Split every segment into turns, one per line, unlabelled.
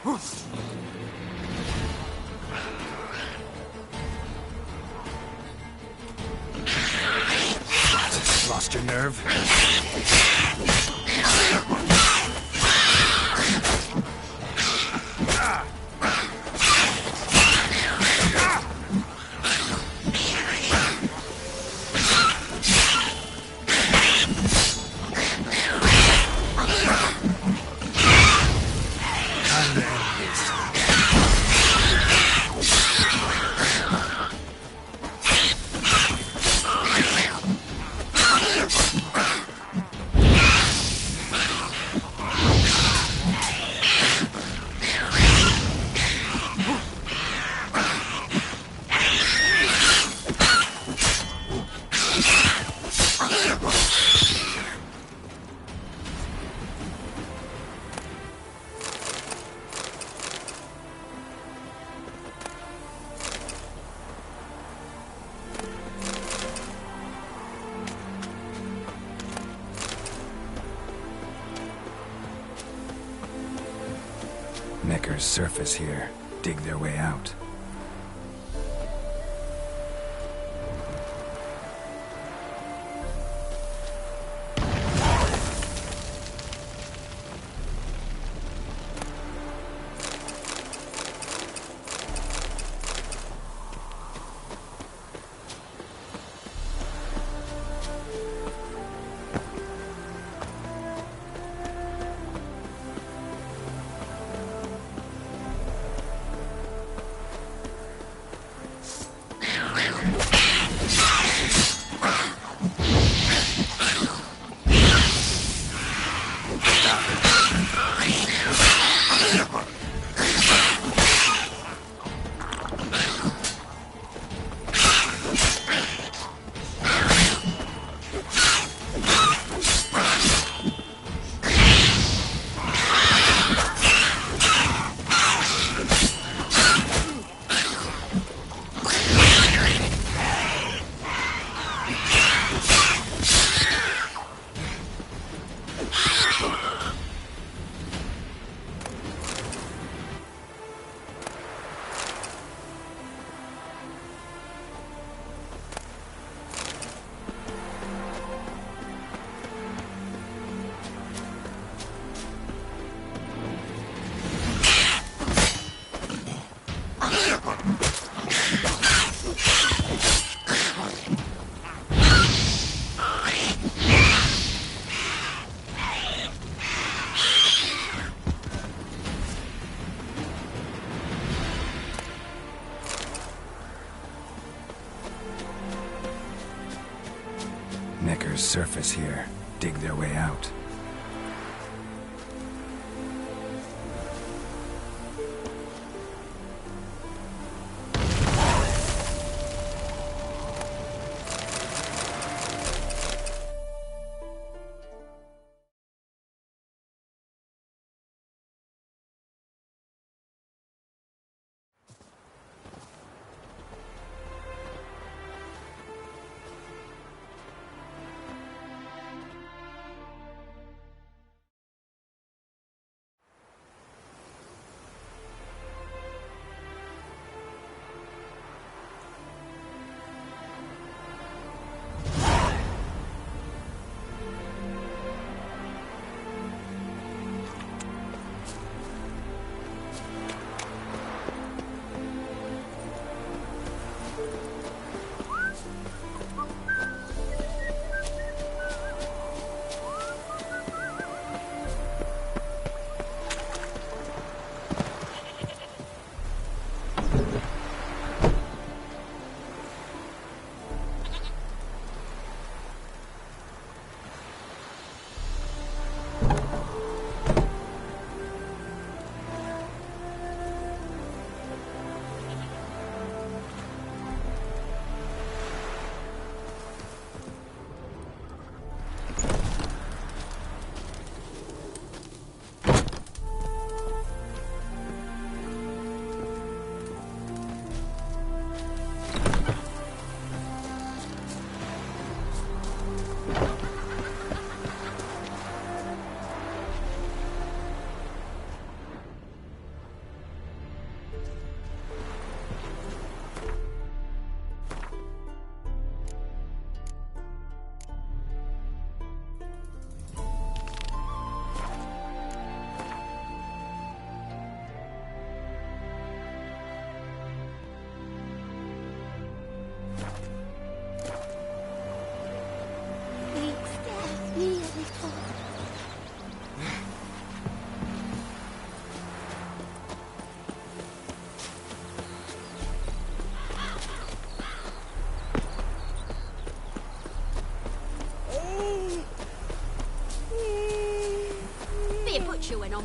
Lost your nerve? Necker's surface here. Dig their way out. Necker's surface here. Dig their way out.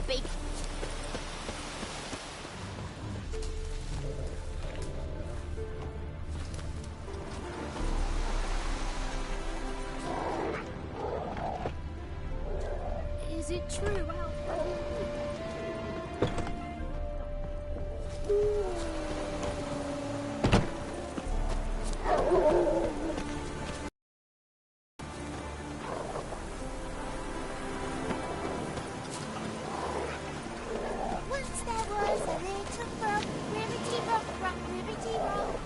big... Is it true, Alfred?
Once there was a little frog, ribbity rock, rock, ribbity rock.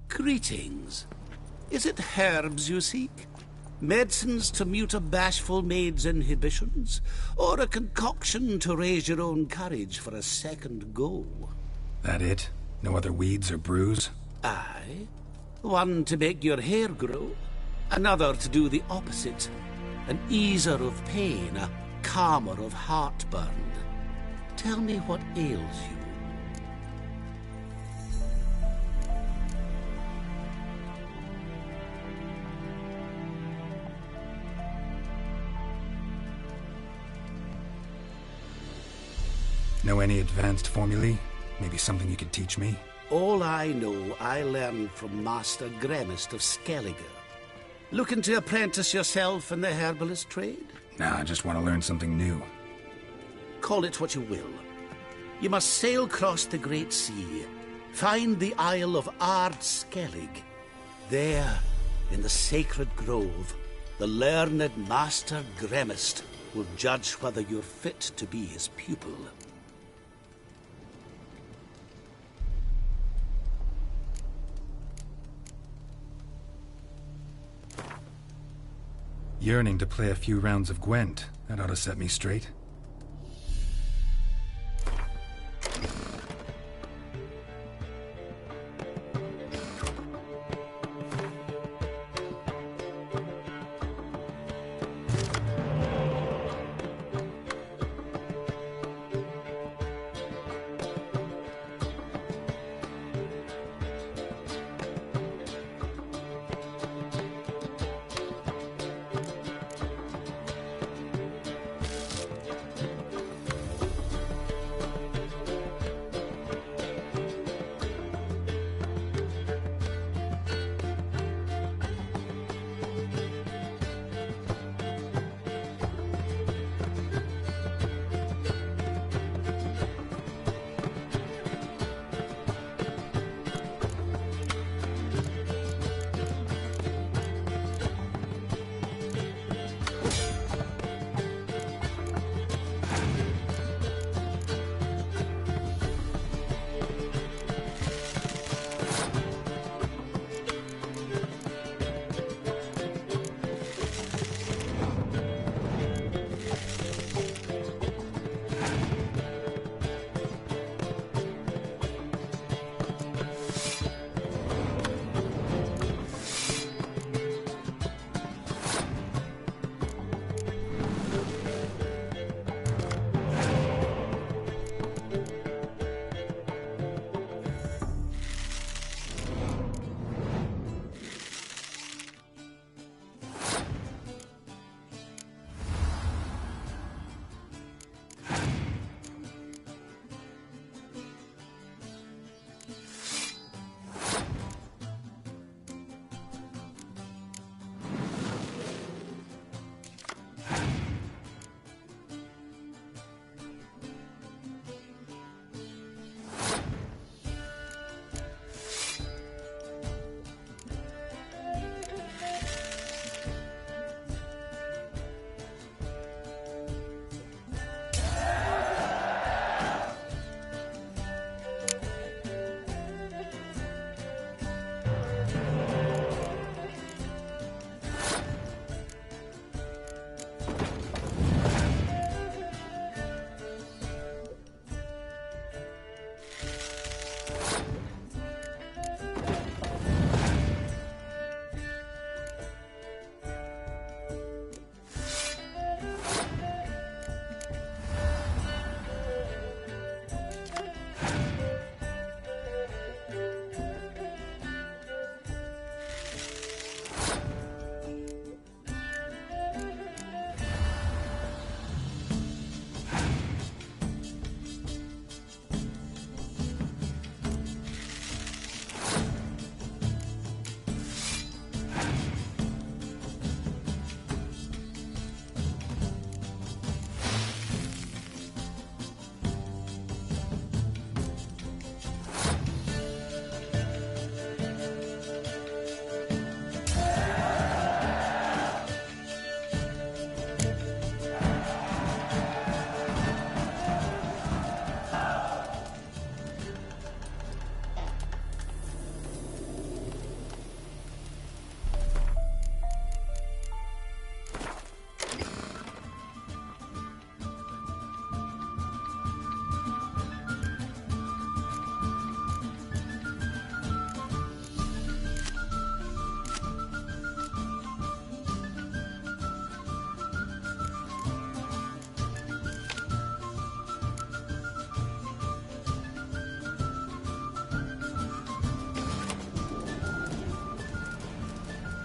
Greetings. Is it herbs you seek? Medicines to mute a bashful maid's inhibitions? Or a concoction to raise your own courage for a second go?
That it? No other weeds or brews?
Aye. One to make your hair grow, another to do the opposite. An easer of pain, a calmer of heartburn. Tell me what ails you.
Know any advanced formulae? Maybe something you could teach me?
All I know, I learned from Master Gremist of Skellige. Looking to apprentice yourself in the herbalist trade?
Nah, I just want to learn something new.
Call it what you will. You must sail across the Great Sea, find the Isle of Ard Skellig. There, in the sacred grove, the learned Master Gremist will judge whether you're fit to be his pupil.
Yearning to play a few rounds of Gwent. That ought to set me straight.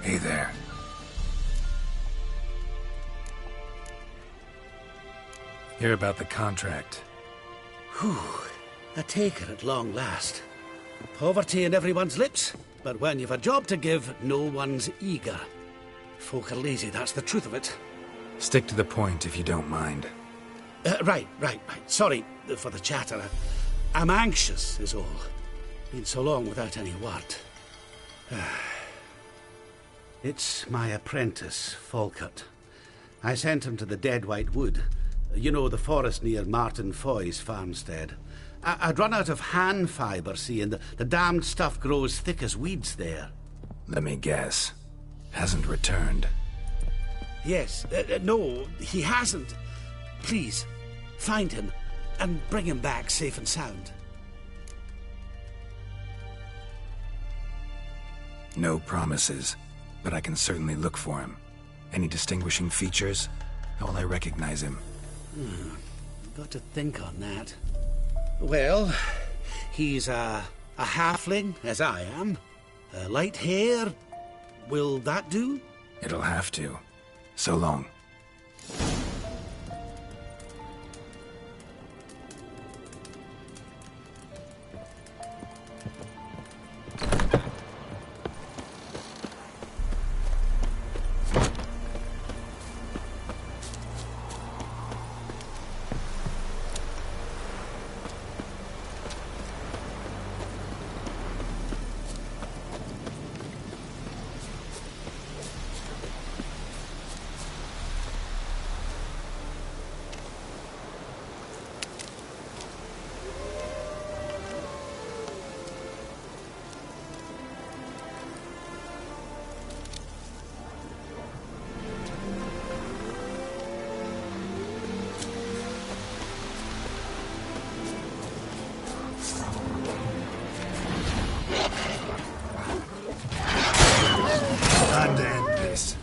Hey there. Hear about the contract.
Whew. A taker at long last. Poverty in everyone's lips, but when you've a job to give, no one's eager. Folk are lazy, that's the truth of it.
Stick to the point if you don't mind.
Right. Sorry for the chatter. I'm anxious, is all. Been so long without any word. It's my apprentice, Falkert. I sent him to the Dead White Wood. You know, the forest near Martin Foy's farmstead. I'd run out of hand fibre, see, and the damned stuff grows thick as weeds there.
Let me guess. Hasn't returned.
Yes. No, he hasn't. Please, find him and bring him back safe and sound.
No promises, but I can certainly look for him. Any distinguishing features? How will I recognize him?
Got to think on that. Well, he's a halfling, as I am. Light hair. Will that do?
It'll have to. So long. Time to end this.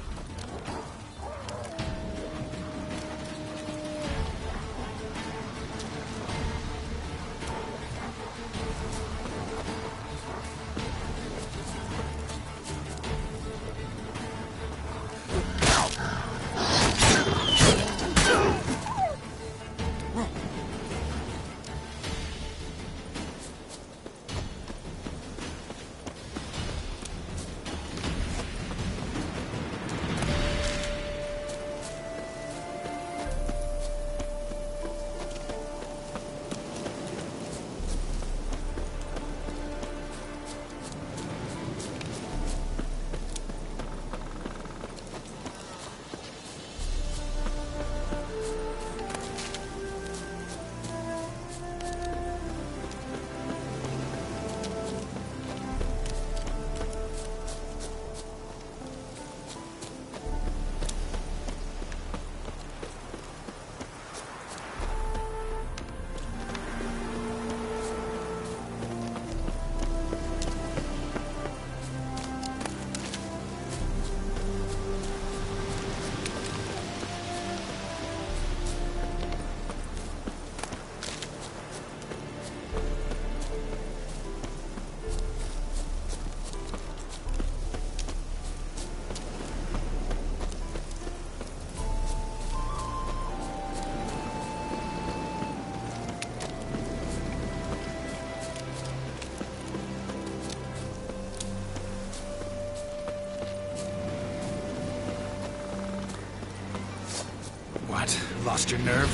What? Lost your nerve?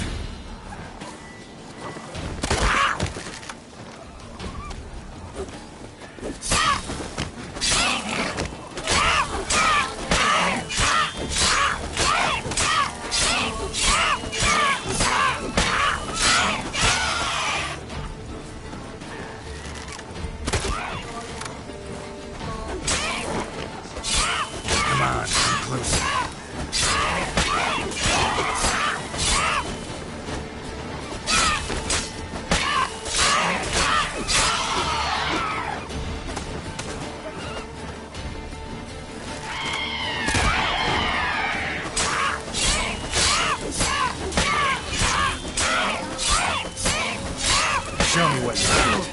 Come on, come closer. Show me what you got.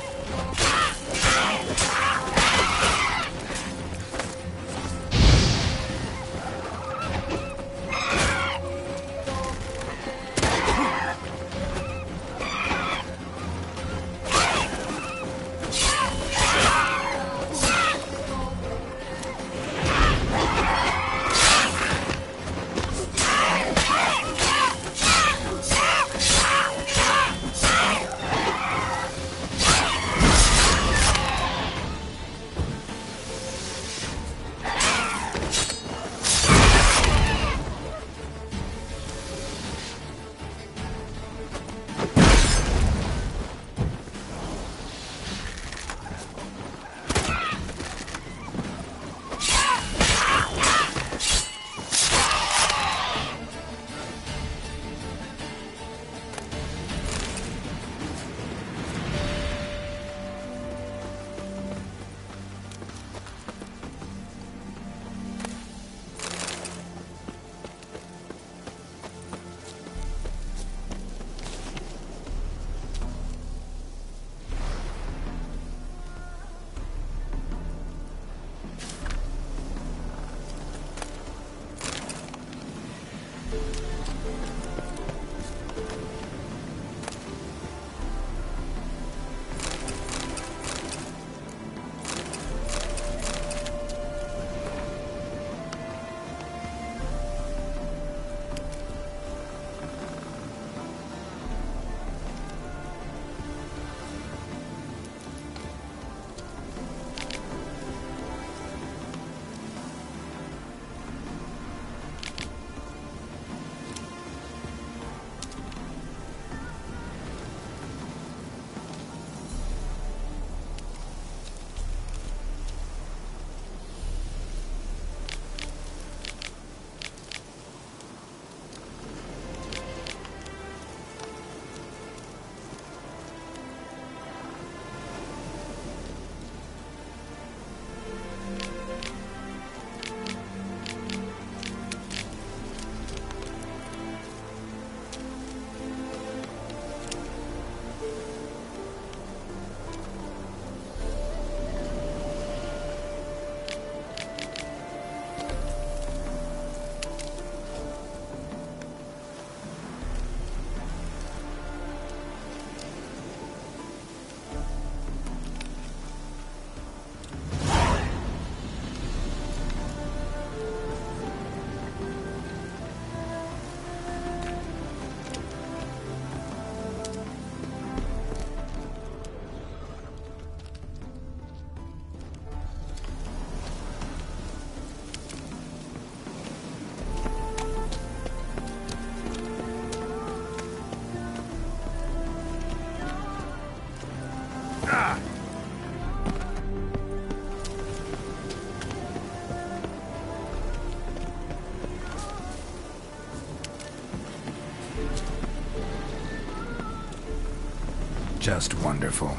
Just wonderful.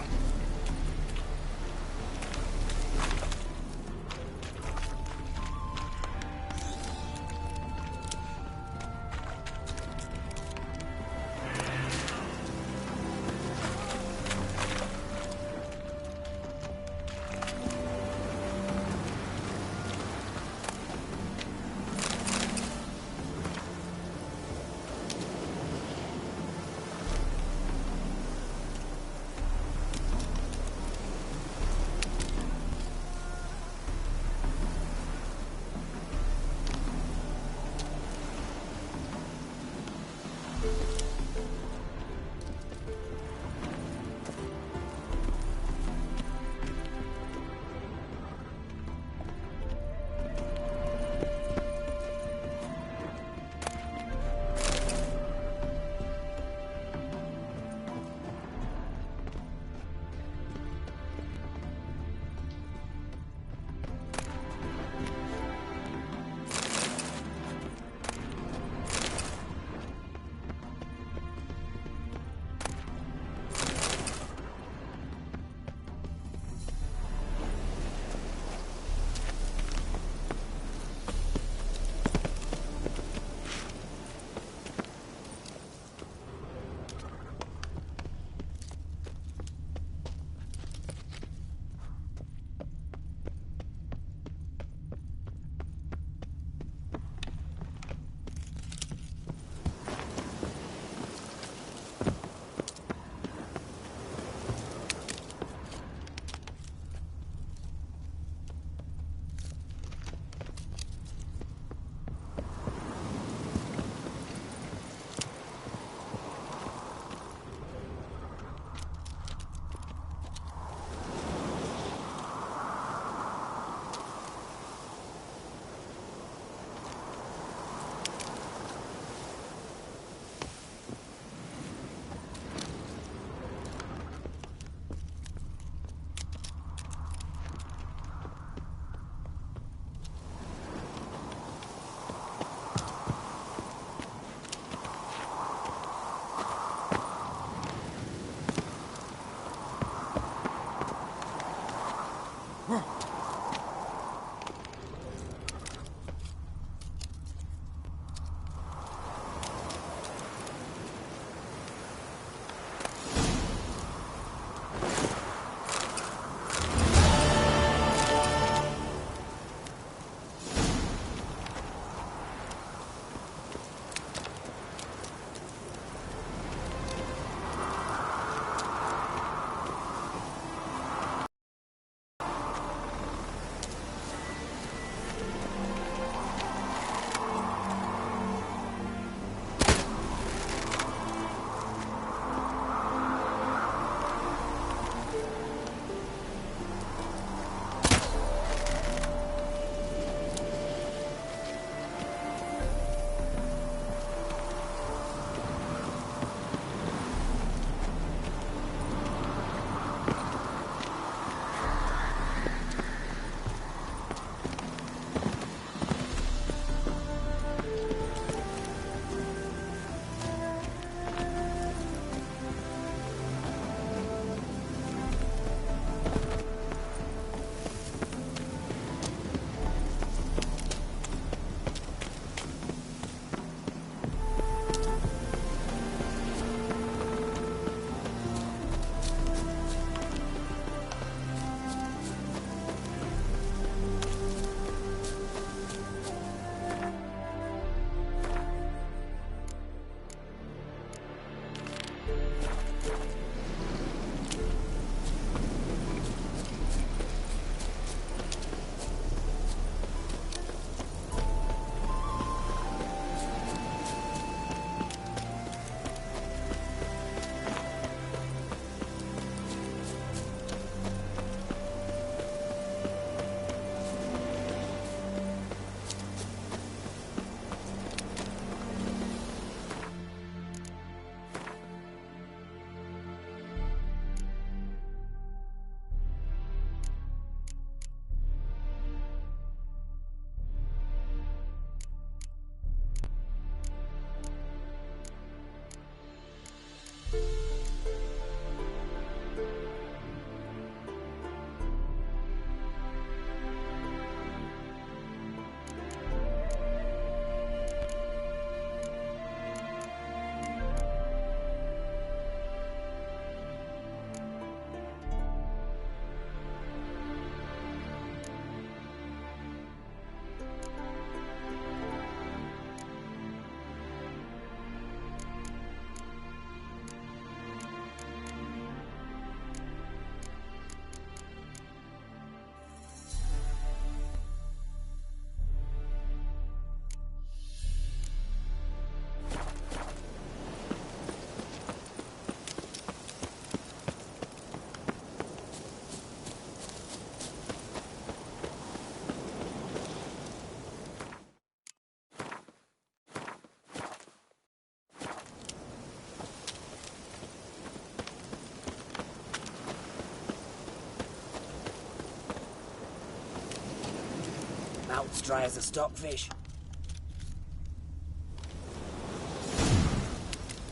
Mouth's dry as a stockfish.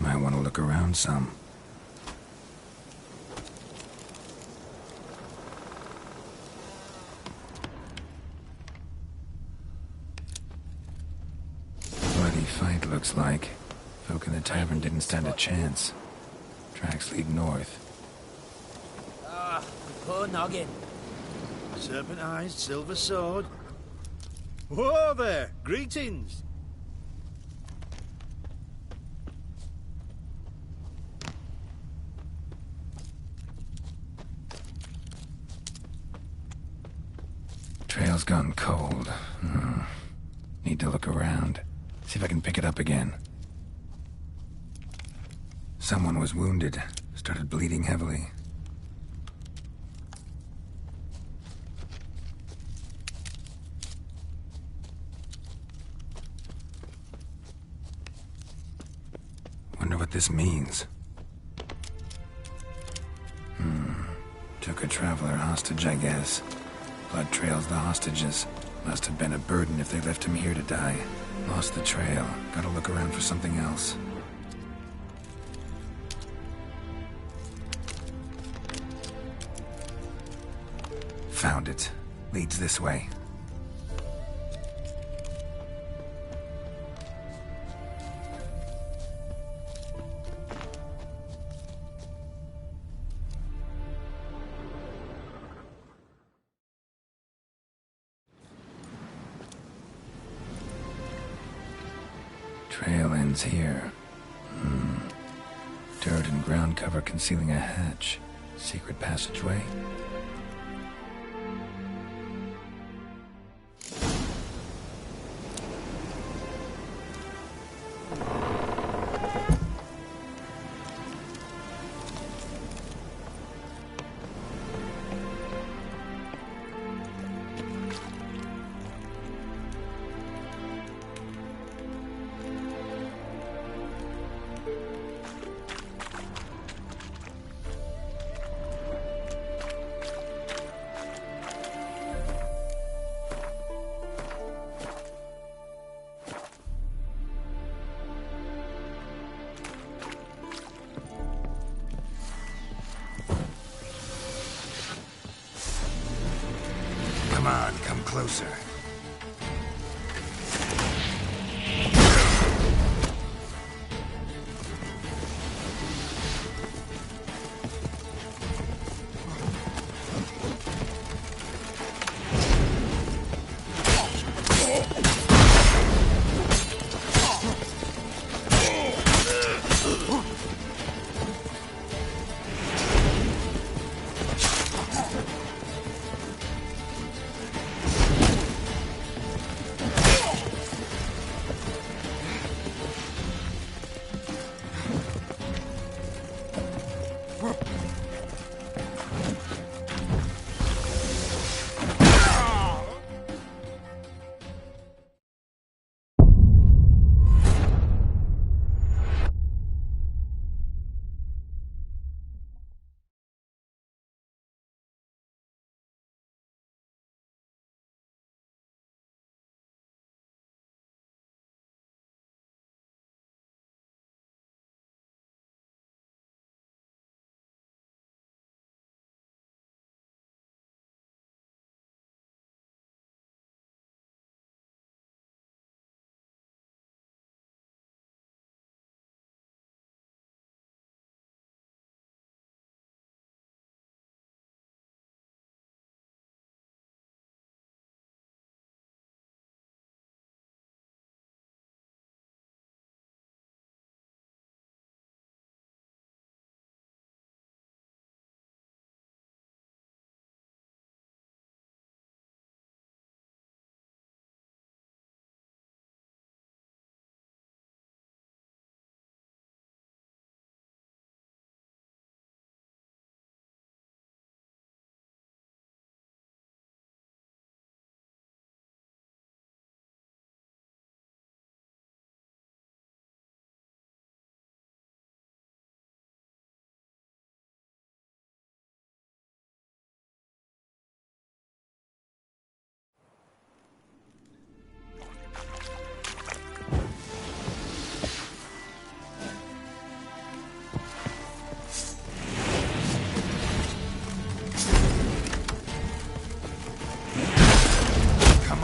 Might want to look around some. Bloody fight, looks like. Folk in the tavern didn't stand a chance. Tracks lead north.
Ah, poor noggin.
Serpent-eyed, silver sword. Whoa there! Greetings!
Trail's gone cold. Need to look around. See if I can pick it up again. Someone was wounded. Started bleeding heavily. Wonder what this means. Took a traveler hostage, I guess. Blood trails the hostages. Must have been a burden if they left him here to die. Lost the trail. Gotta look around for something else. Found it. Leads this way. Trail ends here. Dirt and ground cover concealing a hatch. Secret passageway? Come on, come closer.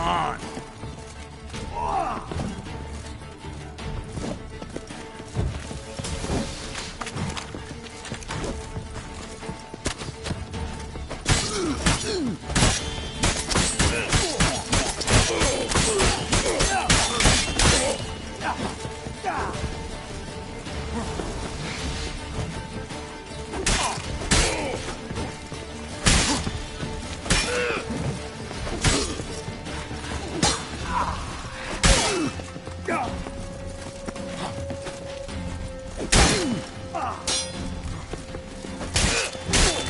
on.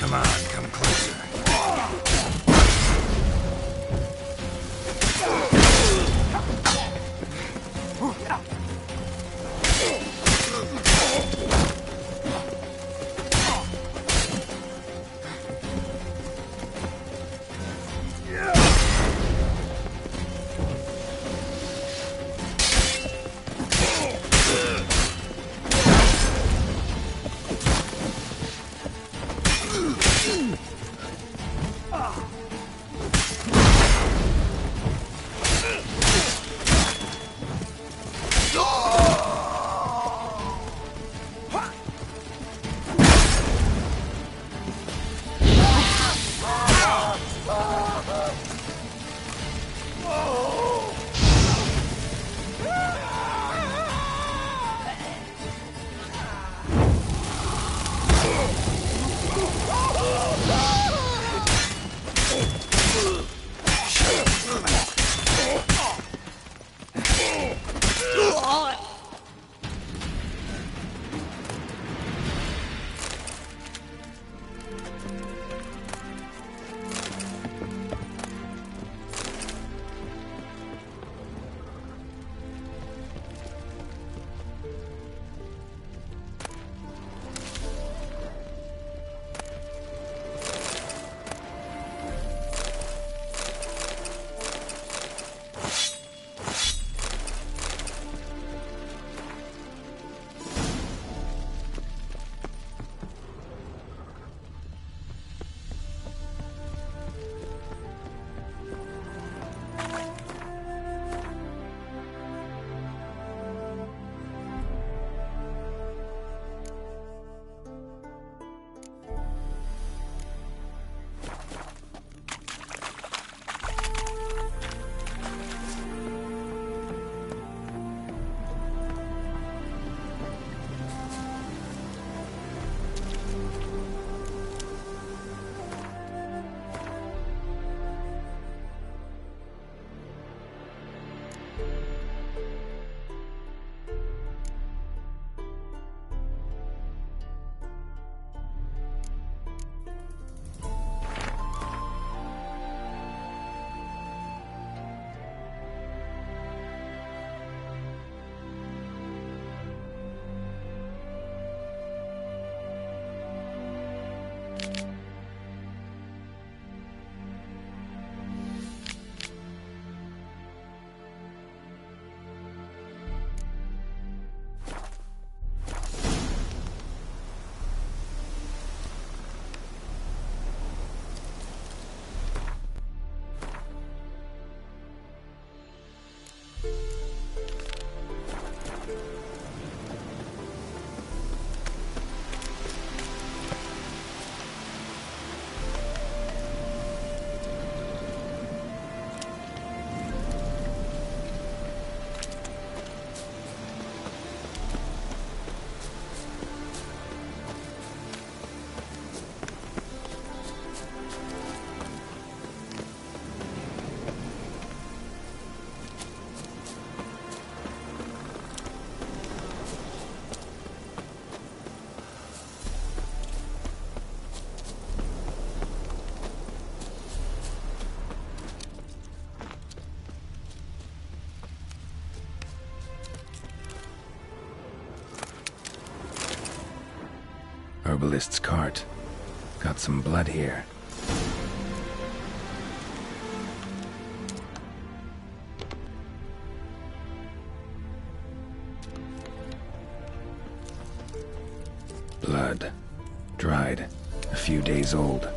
Come on, come closer. Herbalist's cart. Got some blood here. Blood. Dried. A few days old.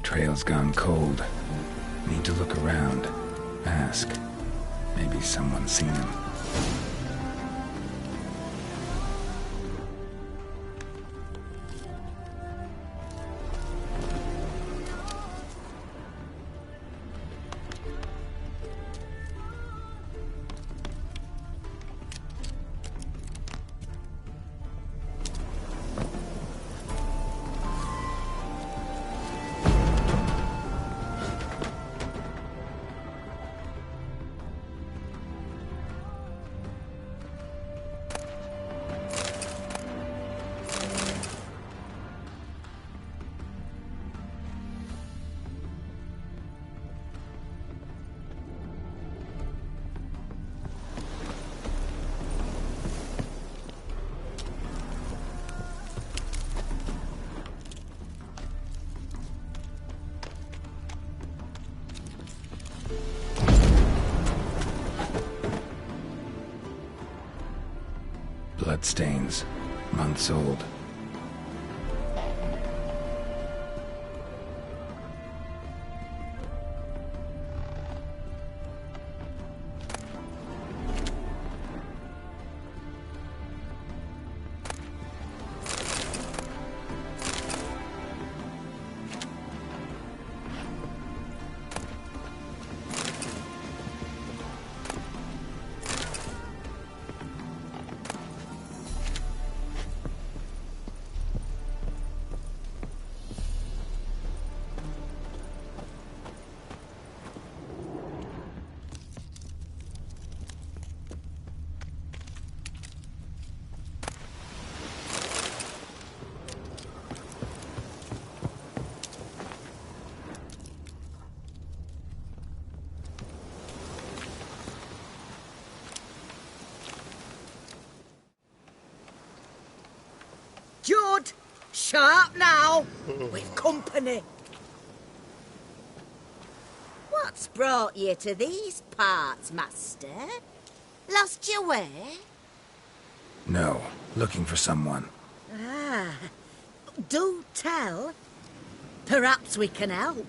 Trail's gone cold. Need to look around. Ask. Maybe someone's seen him. Bloodstains. Months old.
Judd! Sharp now! We've company. What's brought you to these parts, master? Lost your way?
No. Looking for someone.
Ah, do tell. Perhaps we can help.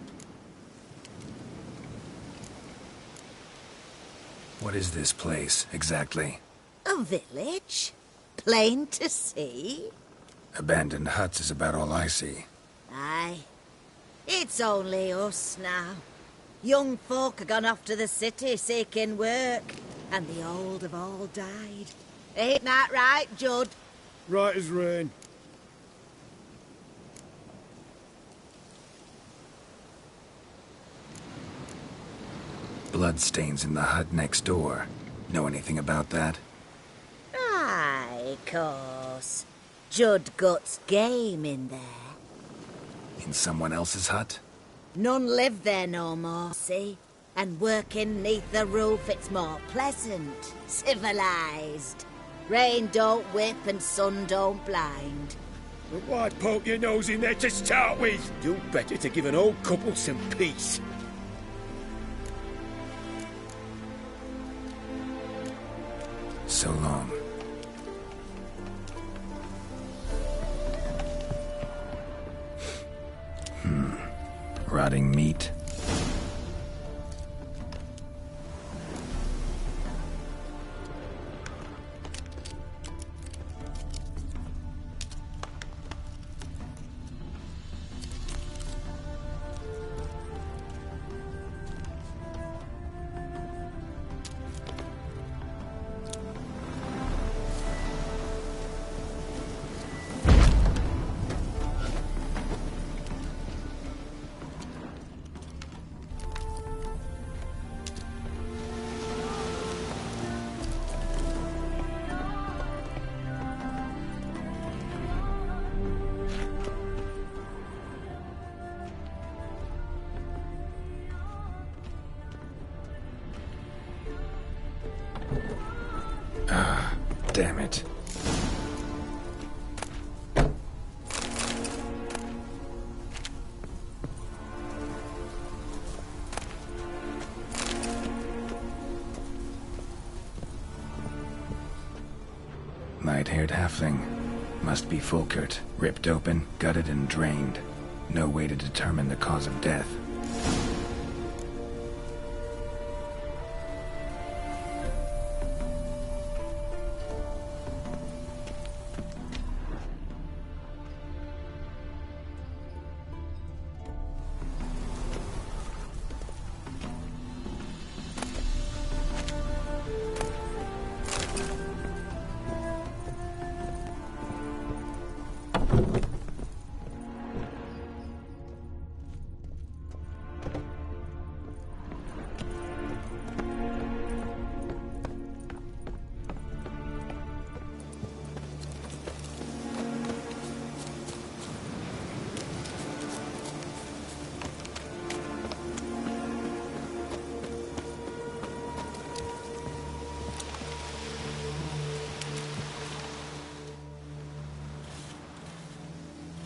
What is this place, exactly?
A village? Plain to see?
Abandoned huts is about all I see.
Aye. It's only us now. Young folk are gone off to the city seeking work, and the old have all died. Ain't that right, Judd?
Right as rain.
Bloodstains in the hut next door. Know anything about that?
Aye, course. Judd guts game in there.
In someone else's hut?
None live there no more, see? And working neath the roof, it's more pleasant, civilised. Rain don't whip and sun don't blind.
But why poke your nose in there to start with? Do better to give an old couple some peace.
So long. Rotting meat. Damn it. Light-haired halfling. Must be Fulkert. Ripped open, gutted and drained. No way to determine the cause of death.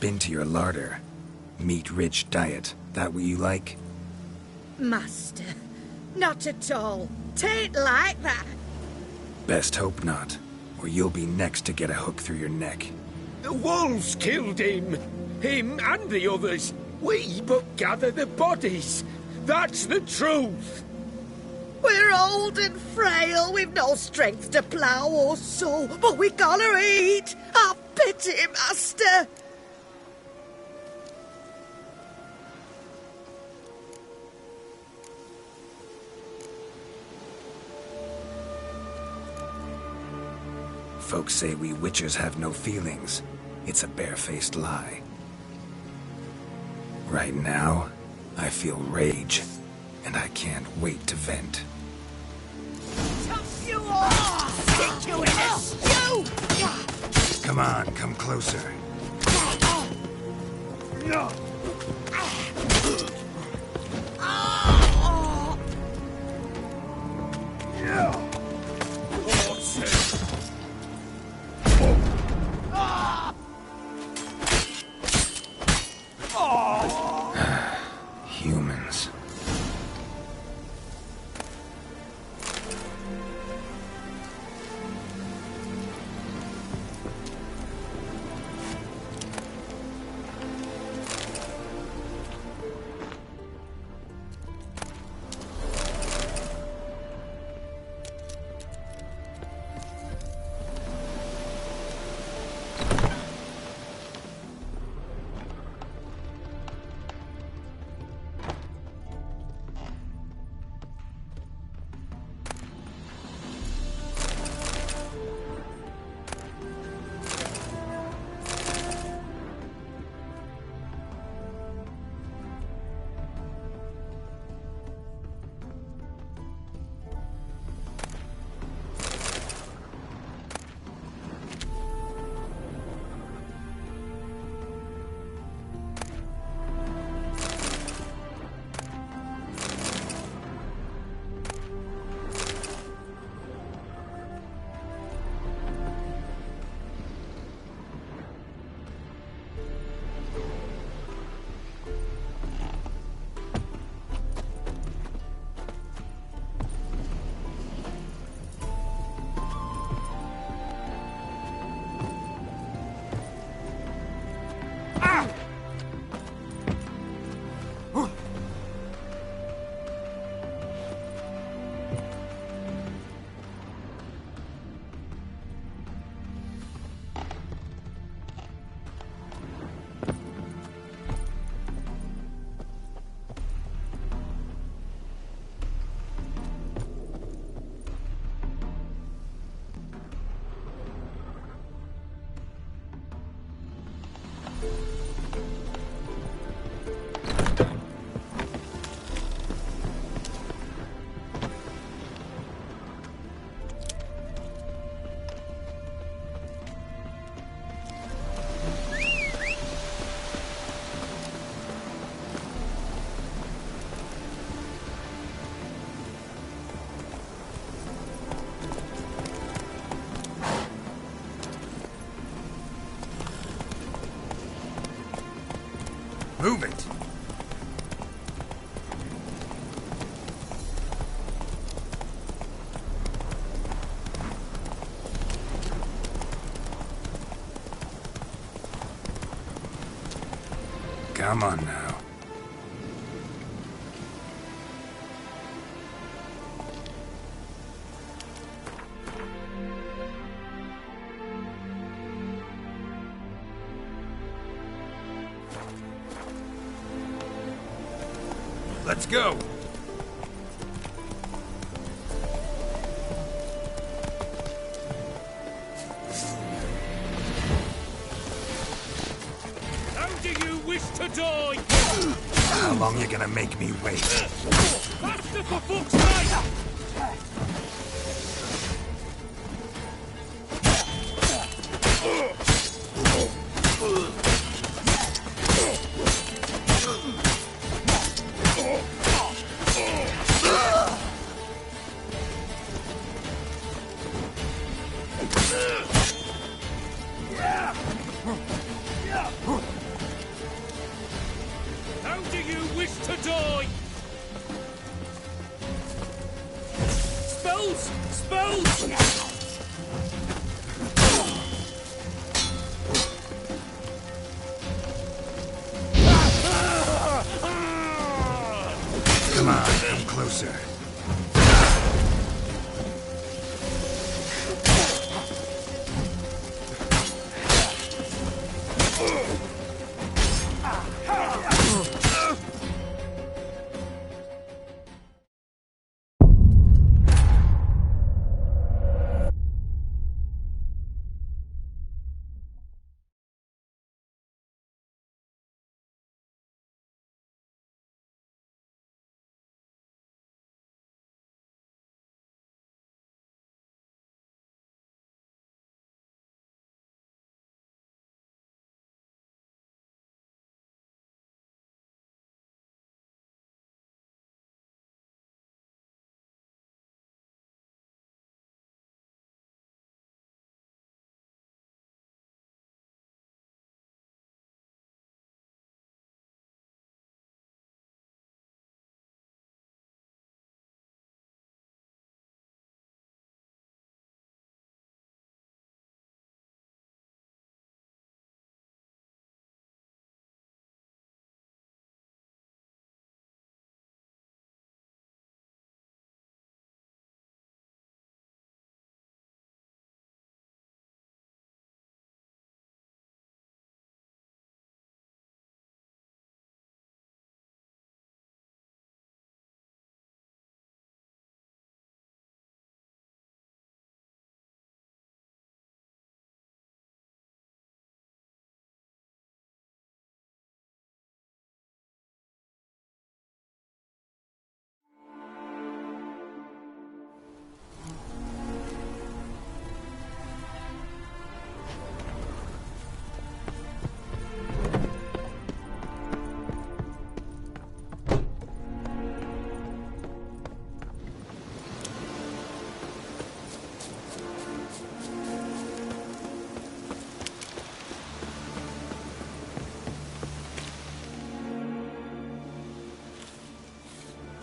Been to your larder. Meat-rich diet. That what you like?
Master, not at all. Tain't like that.
Best hope not, or you'll be next to get a hook through your neck.
The wolves killed him. Him and the others. We but gather the bodies. That's the truth.
We're old and frail, we've no strength to plough or sow, but we gotta eat. Have pity, master.
Folks say we witchers have no feelings. It's a barefaced lie. Right now, I feel rage, and I can't wait to vent.
You all! Stick you in a stew!
Come on, come closer. Humans. Move it! Come on now. Let's go!
How do you wish to die?
How long you gonna make me wait?
Faster for fuck's sake! How do you wish to die? Spells! Spells!
Come on, come closer.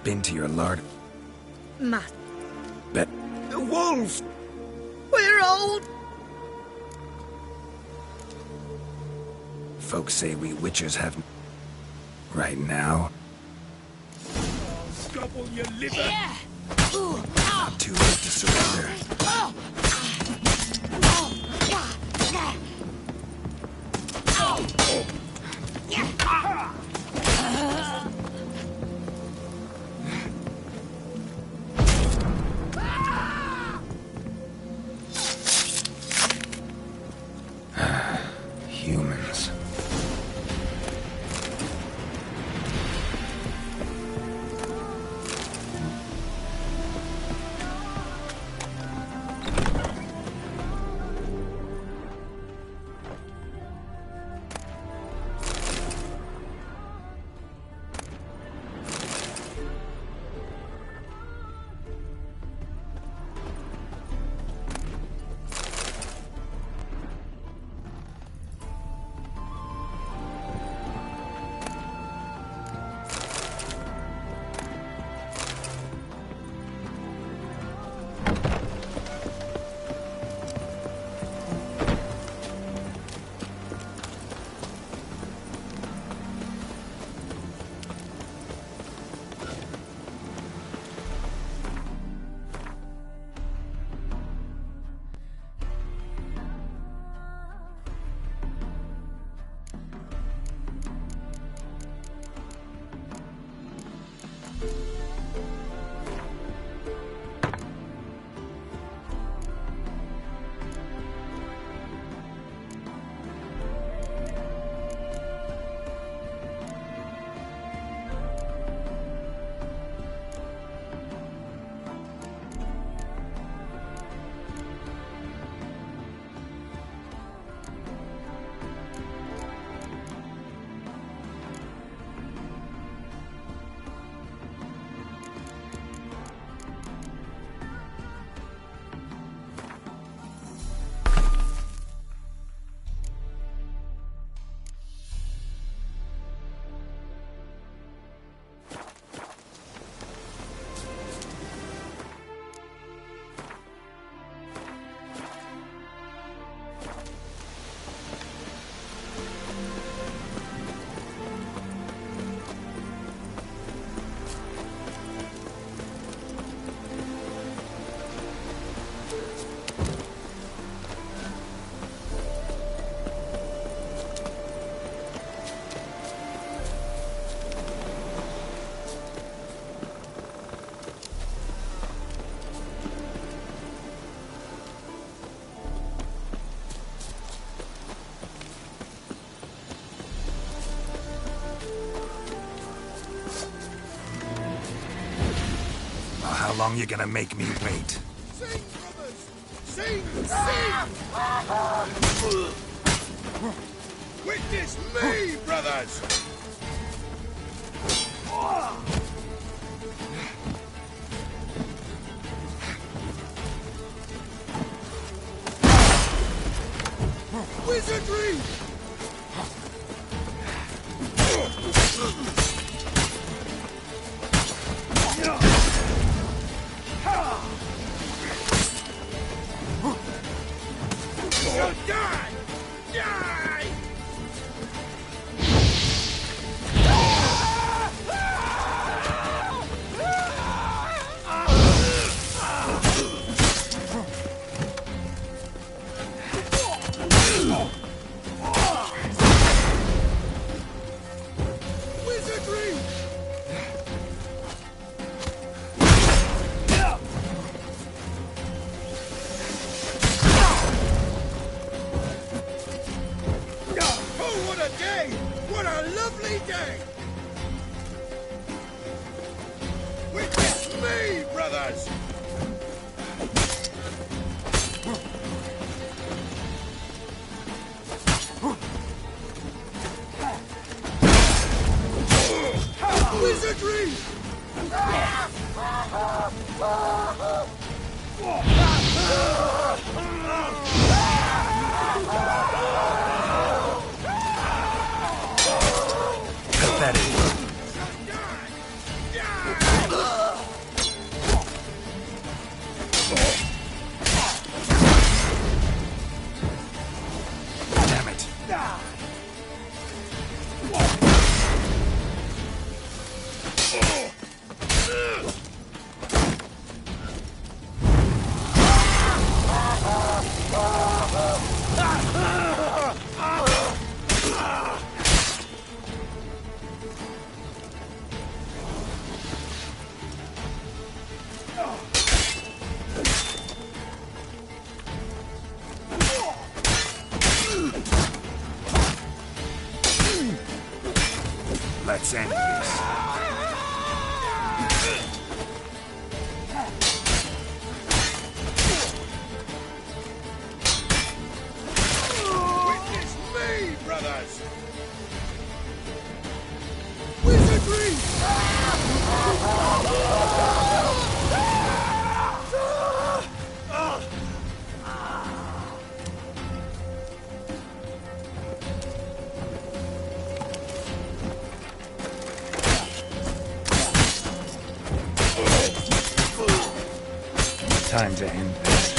Been to your lard?
Matt,
Bet.
The wolves!
we're old.
Folks say we witchers have... Right now?
Gobble your liver!
Not too late to surrender. Humans. How long you gonna make me wait?
Sing, brothers! Sing! Sing! Witness me, brothers! Wizardry! You'll die! Die! Wizardry! Oh, what a day! What a lovely day! Witness me, brothers! Wizardry!
Pathetic. Damn it. Let's end this.
Witness me, brothers! Wizardry!
Time to end this.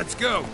Let's go.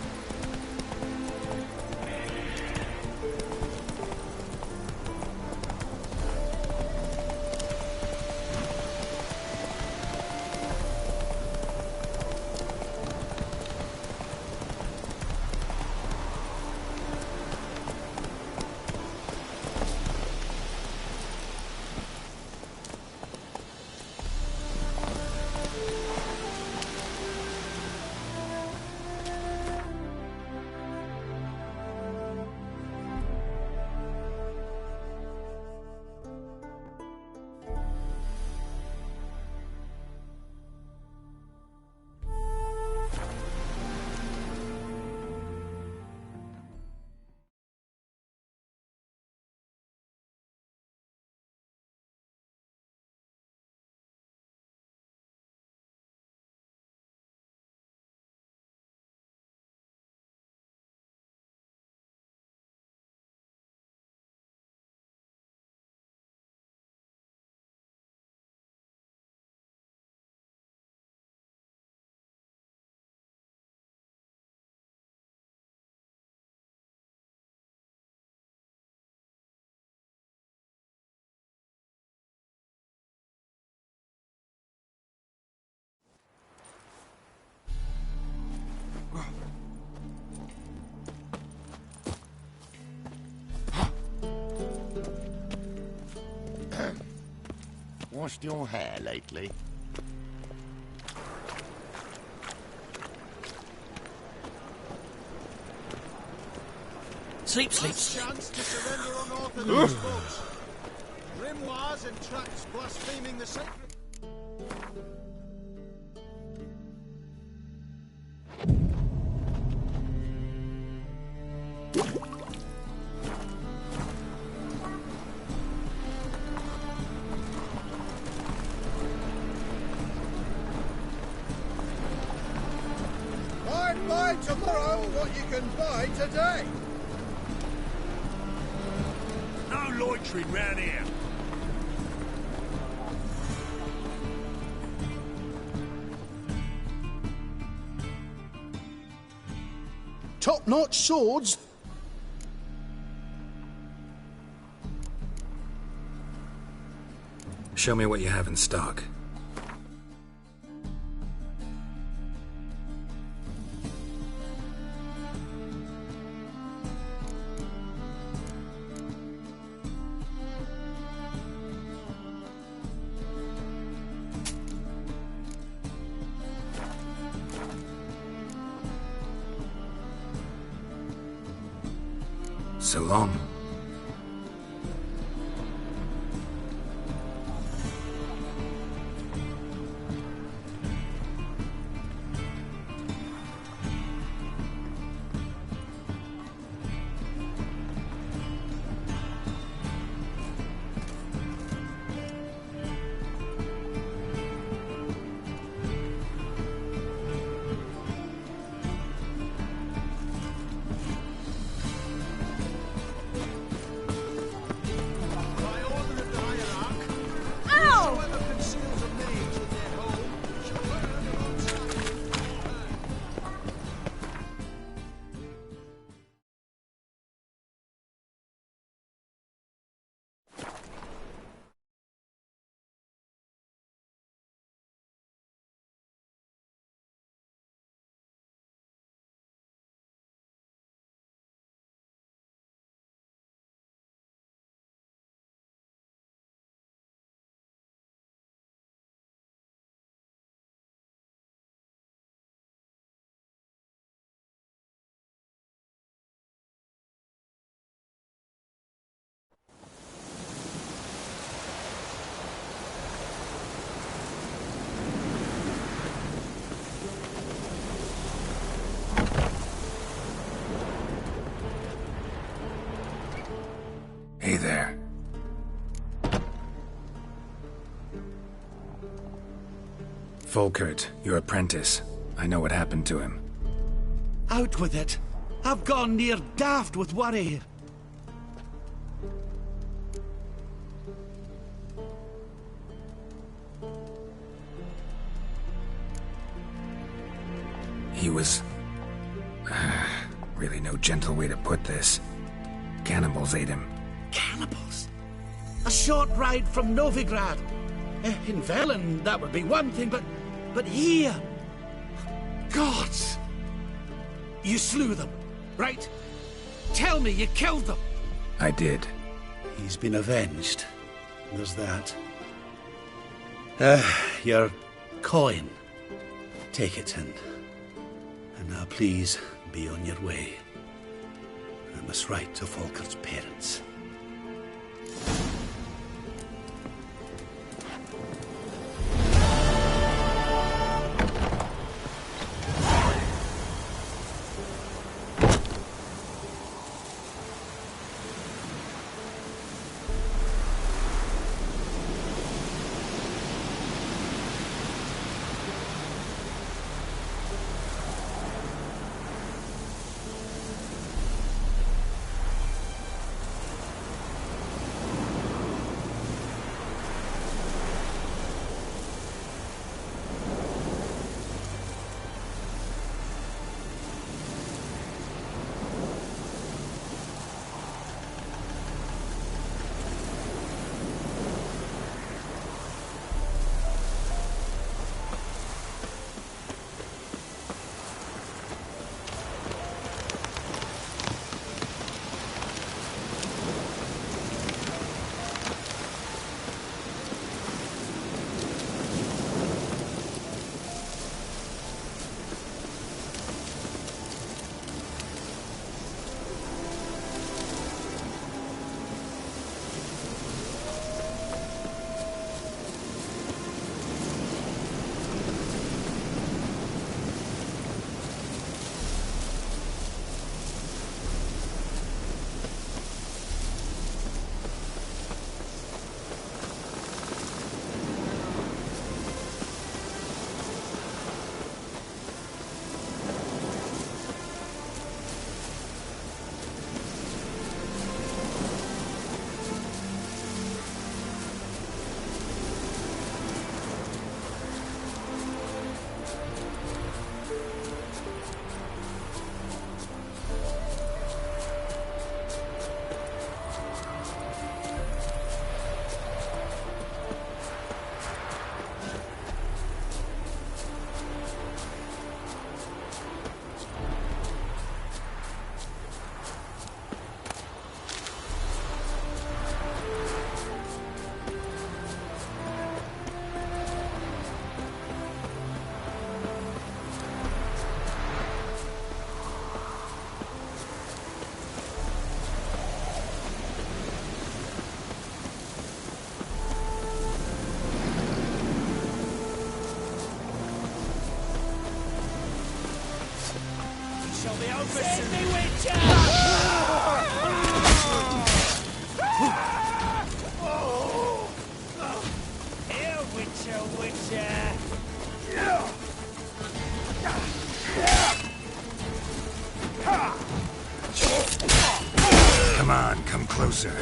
Washed your hair lately?
Sleep.
Chance to surrender unorthodox foes. Grimoires and tracts blaspheming the sacred. Buy tomorrow what you can buy today.
No loitering round here.
Top-notch swords.
Show me what you have in stock. So long. Hey there. Volkert, your apprentice. I know what happened to him.
Out with it. I've gone near daft with worry.
He was really no gentle way to put this. Cannibals ate him.
Cannibals? A short ride from Novigrad. In Velen, that would be one thing, but here... Gods! You slew them, right? Tell me you killed them.
I did.
He's been avenged. There's that. Your coin. Take it, and now please be on your way. I must write to Falker's parents.
Save me, Witcher! Here, Witcher!
Come on, come closer.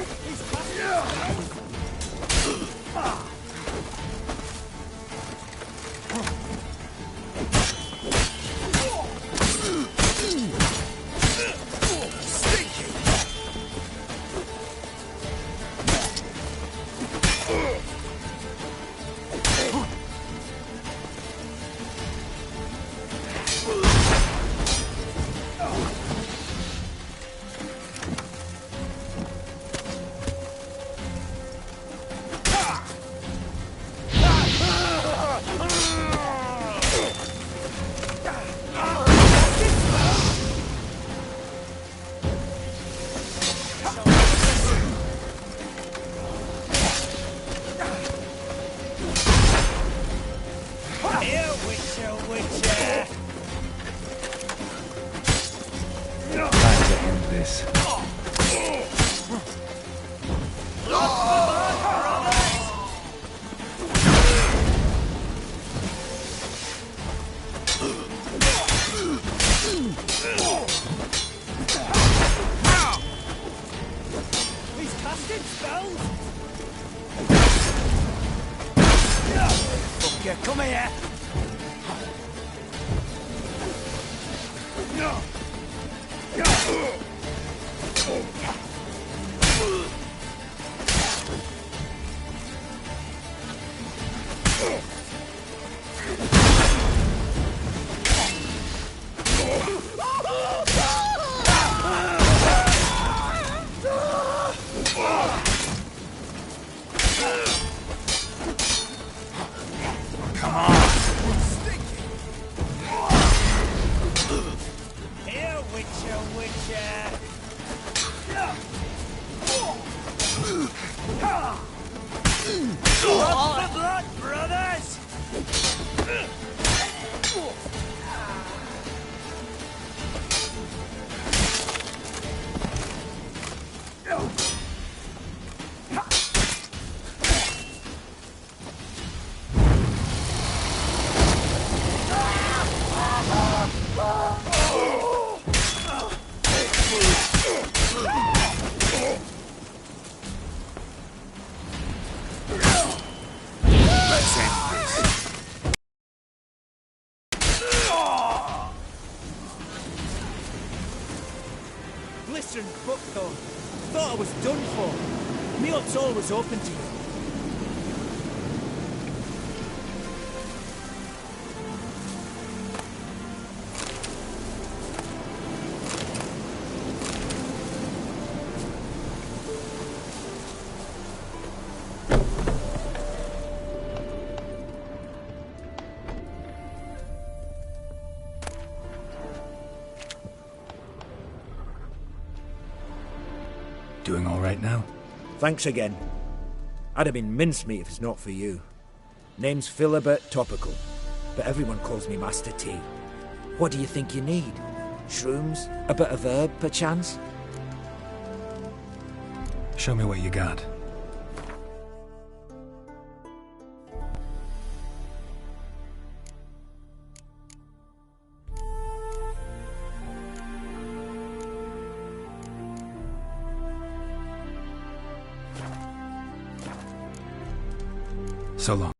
Come here!
No!
Blood for blood, brothers!
Blistering book, though. Thought I was done for. Meot's always open to you.
Doing all right now?
Thanks again. I'd have been mincemeat if it's not for you. Name's Philibert Topical, but everyone calls me Master T. What do you think you need? Shrooms? A bit of herb, perchance?
Show me what you got. So long.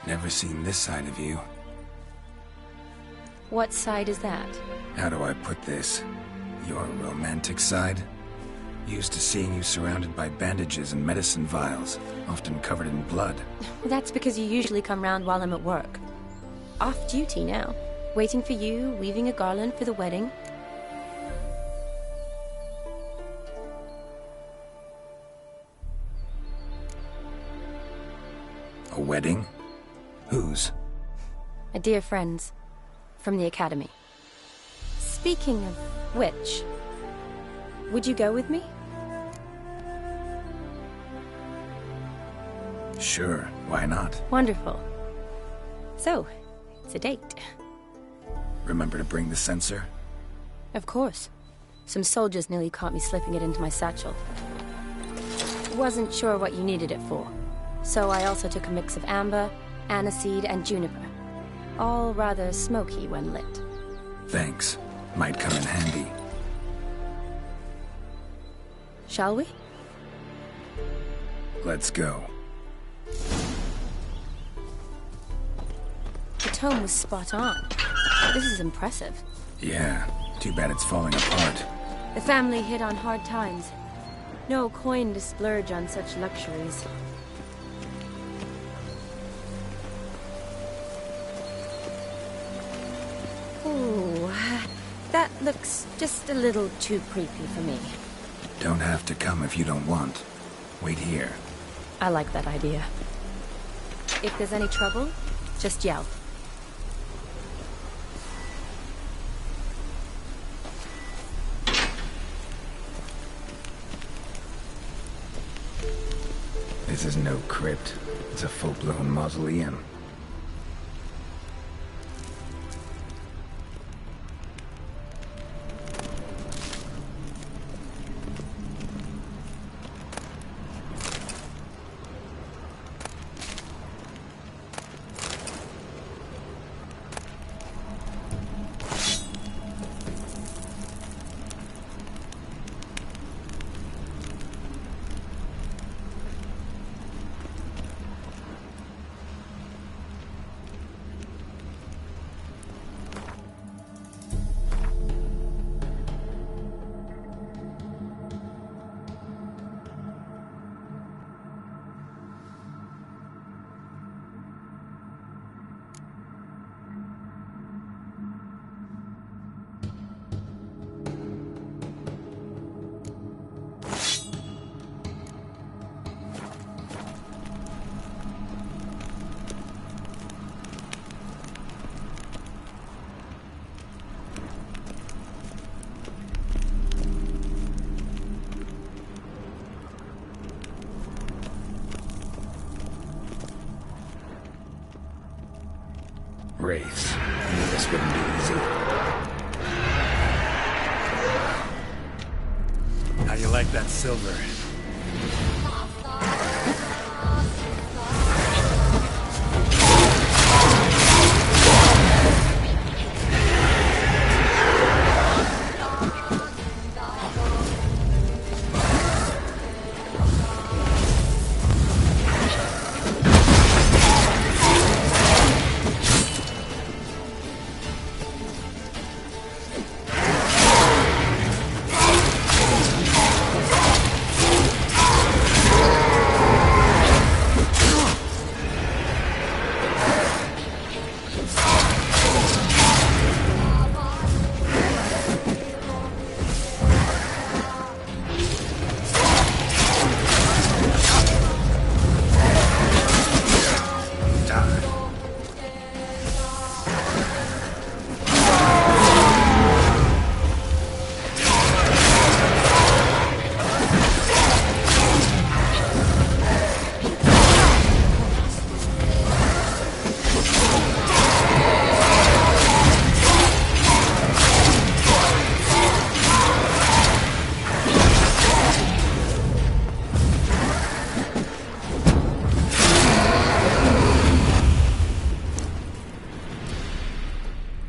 Never seen this side of you.
What side is that?
How do I put this? Your romantic side? Used to seeing you surrounded by bandages and medicine vials, often covered in blood.
Well, that's because you usually come round while I'm at work. Off duty now. Waiting for you, weaving a garland for the wedding.
A wedding? Whose?
A dear friend's. From the academy. Speaking of which, would you go with me?
Sure, why not?
Wonderful. So, it's a date.
Remember to bring the censer?
Of course. Some soldiers nearly caught me slipping it into my satchel. Wasn't sure what you needed it for, so I also took a mix of amber, aniseed, and juniper. All rather smoky when lit.
Thanks. Might come in handy.
Shall we?
Let's go.
The tome was spot on. This is impressive.
Yeah, too bad it's falling apart.
The family hit on hard times. No coin to splurge on such luxuries. Ooh, that looks just a little too creepy for me.
Don't have to come if you don't want. Wait here.
I like that idea. If there's any trouble, just yell.
This is no crypt. It's a full-blown mausoleum. Wraiths. I knew this wouldn't be easy.
How you like that silver?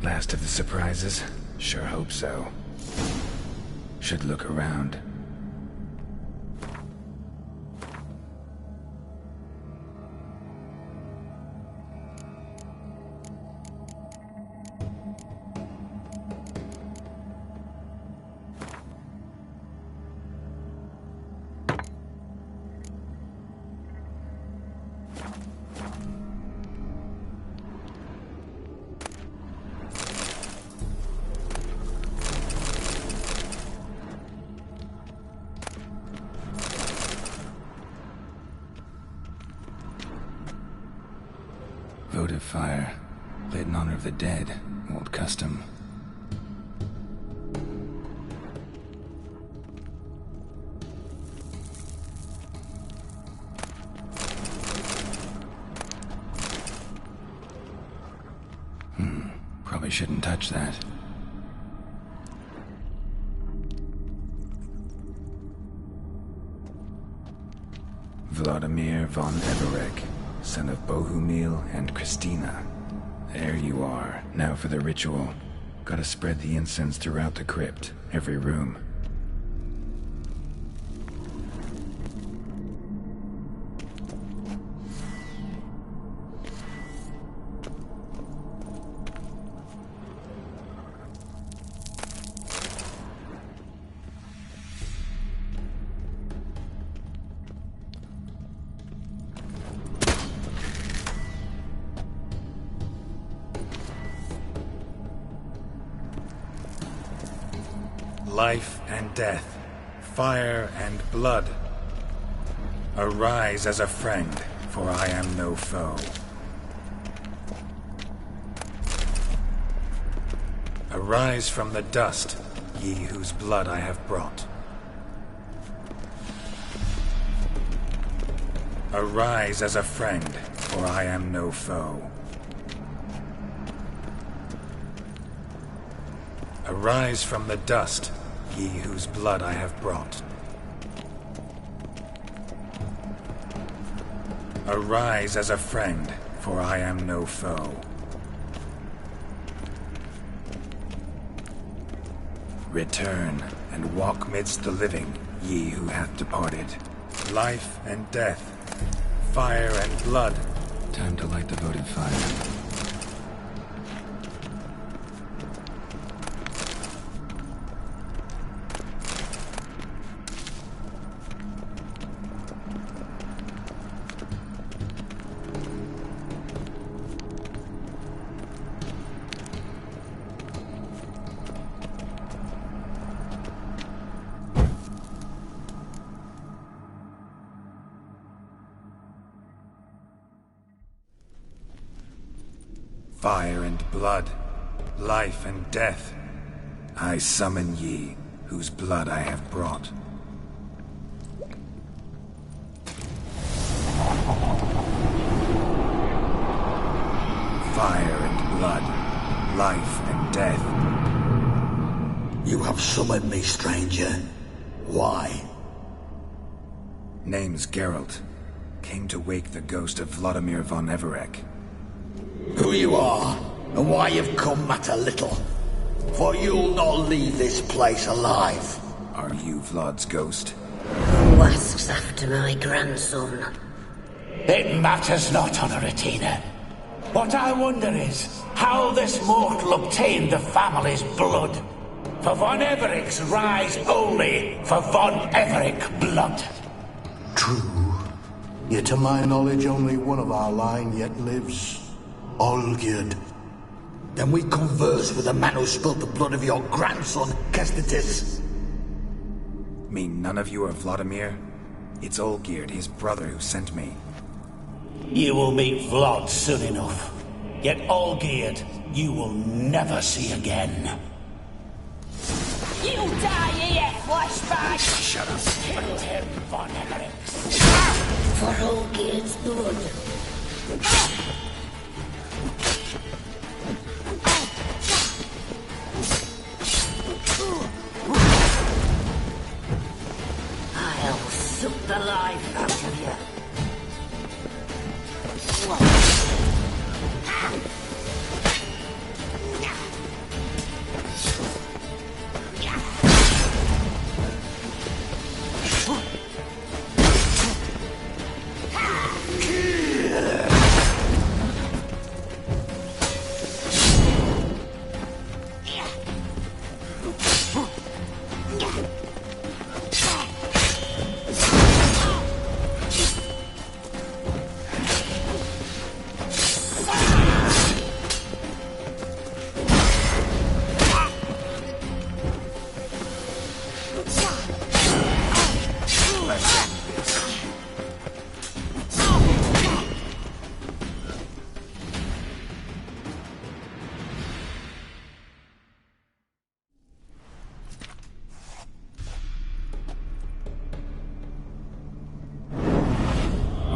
Last of the surprises? Sure hope so. Should look around. votive fire, lit in honor of the dead. Old custom. Probably shouldn't touch that. Vladimir von Everec, son of Bohumil and Christina. There you are. Now for the ritual. Gotta spread the incense throughout the crypt, every room.
Life and death, fire and blood. Arise as a friend, for I am no foe. Arise from the dust, ye whose blood I have brought. Arise as a friend, for I am no foe. Arise from the dust, ye whose blood I have brought. Arise as a friend, for I am no foe.
Return, and walk midst the living, ye who hath departed.
Life and death, fire and blood.
Time to light the votive fire.
Fire and blood, life and death.
I summon ye, whose blood I have brought. Fire and blood, life and death.
You have summoned me, stranger. Why?
Name's Geralt. Came to wake the ghost of Vladimir von Everec.
Who you are, and why you've come matter little. For you'll not leave this place alive.
Are you Vlad's ghost?
Who asks after my grandson?
It matters not, Honoratina. What I wonder is how this mortal obtained the family's blood. For von Everec's rise only for von Everec blood.
True. Yet to my knowledge only one of our line yet lives. Olgierd.
Then we converse with the man who spilled the blood of your grandson, Kestetis.
Mean none of you are Vladimir? It's Olgierd, his brother, who sent me.
You will meet Vlad soon enough. Yet Olgierd, you will never see again.
You die here, flashback!
Shut up.
Kill him, von Everec.
For Olgierd's blood. I'll suck the life out of you.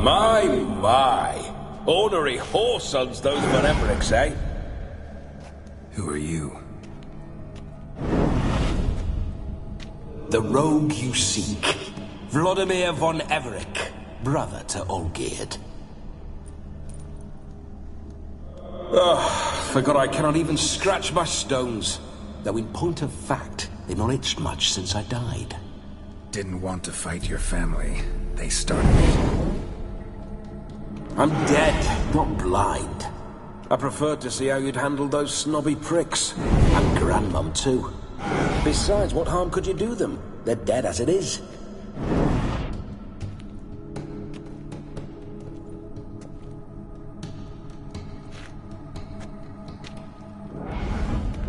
My. Ornery whoresons those von Evericks, eh?
Who are you?
The rogue you seek. Vladimir von Everec, brother to Olgierd.
Forgot I cannot even scratch my stones.
Though in point of fact, they've not itched much since I died.
Didn't want to fight your family. They started it.
I'm dead, not blind.
I preferred to see how you'd handle those snobby pricks.
And Grandmum too.
Besides, what harm could you do them? They're dead as it is.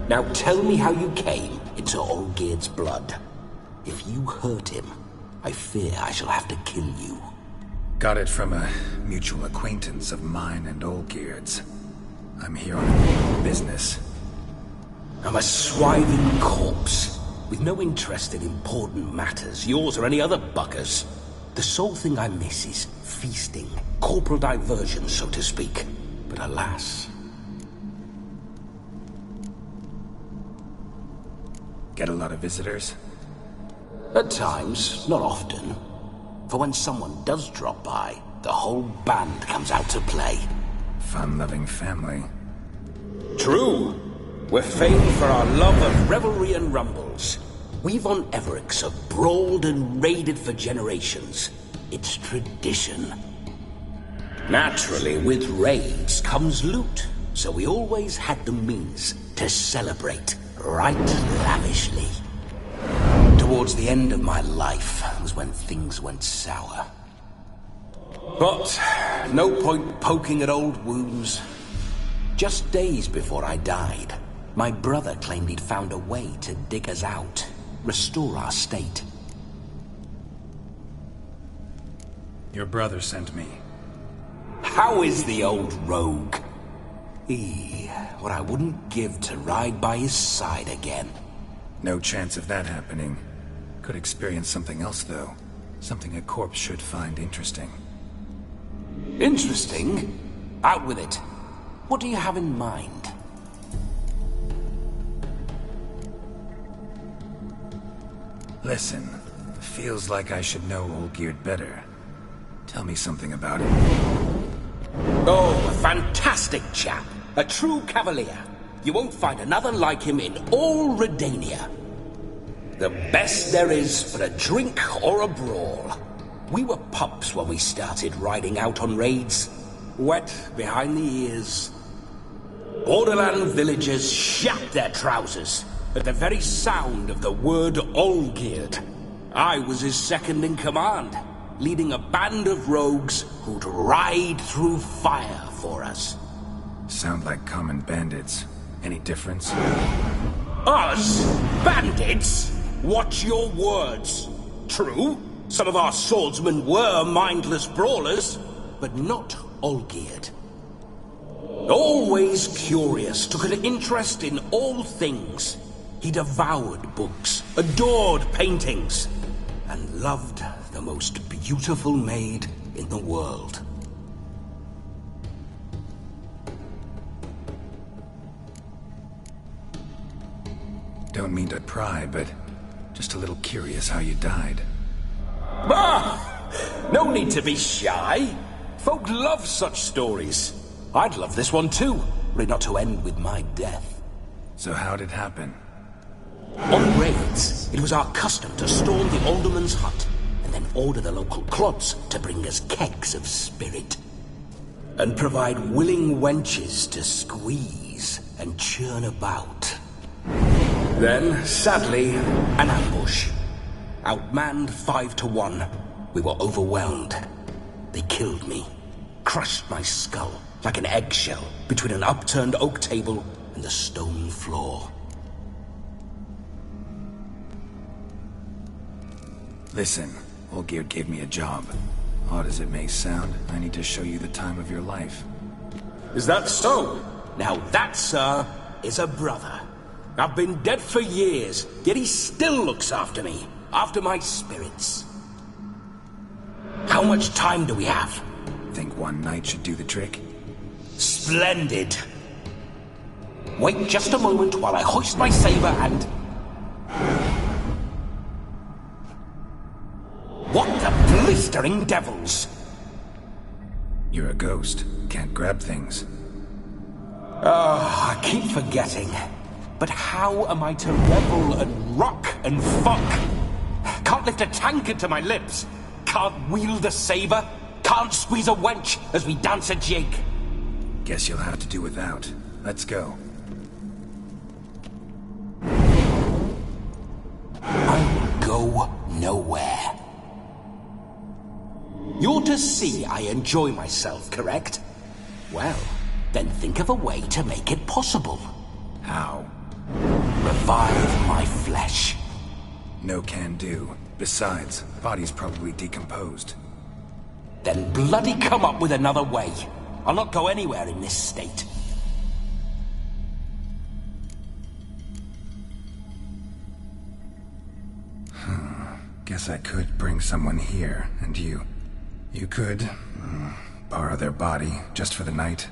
Now tell me how you came into Olgierd's blood. If you hurt him, I fear I shall have to kill you.
Got it from a mutual acquaintance of mine and Olgierd's. I'm here on business.
I'm a swiving corpse, with no interest in important matters, yours or any other buggers. The sole thing I miss is feasting, corporal diversion, so to speak. But alas...
Get a lot of visitors?
At times, not often. For when someone does drop by, the whole band comes out to play.
Fun-loving family.
True. We're famed for our love of revelry and rumbles. We von Evericks have brawled and raided for generations. It's tradition. Naturally, with raids comes loot, so we always had the means to celebrate right lavishly. Towards the end of my life was when things went sour. But no point poking at old wounds. Just days before I died, my brother claimed he'd found a way to dig us out, restore our state.
Your brother sent me.
How is the old rogue? What I wouldn't give to ride by his side again.
No chance of that happening. Could experience something else, though. Something a corpse should find interesting.
Interesting? Out with it. What do you have in mind?
Listen, feels like I should know Olgierd better. Tell me something about him.
Oh, a fantastic chap. A true cavalier. You won't find another like him in all Redania. The best there is for a drink or a brawl. We were pups when we started riding out on raids. Wet behind the ears. Borderland villagers shat their trousers at the very sound of the word Olgierd. I was his second in command, leading a band of rogues who'd ride through fire for us.
Sound like common bandits. Any difference?
Us? Bandits? Watch your words. True, some of our swordsmen were mindless brawlers, but not Olgierd. Always curious, took an interest in all things. He devoured books, adored paintings, and loved the most beautiful maid in the world.
Don't mean to pry, but just a little curious how you died.
No need to be shy. Folk love such stories. I'd love this one too, were it not to end with my death.
So how'd it happen?
On raids, it was our custom to storm the alderman's hut, and then order the local clods to bring us kegs of spirit. And provide willing wenches to squeeze and churn about. Then, sadly, an ambush. Outmanned 5-1, we were overwhelmed. They killed me, crushed my skull like an eggshell between an upturned oak table and the stone floor.
Listen, Olgierd gave me a job. Odd as it may sound, I need to show you the time of your life.
Is that so? Now that, sir, is a brother. I've been dead for years, yet he still looks after me, after my spirits. How much time do we have?
Think one night should do the trick?
Splendid. Wait just a moment while I hoist my saber and... What the blistering devils?
You're a ghost. Can't grab things.
I keep forgetting. But how am I to revel and rock and fuck? Can't lift a tankard to my lips. Can't wield a saber. Can't squeeze a wench as we dance a jig.
Guess you'll have to do without. Let's go.
I will go nowhere. You're to see I enjoy myself, correct? Well, then think of a way to make it possible.
How?
Revive my flesh.
No can do. Besides, body's probably decomposed.
Then bloody come up with another way. I'll not go anywhere in this state.
Guess I could bring someone here, and you could borrow their body just for the night.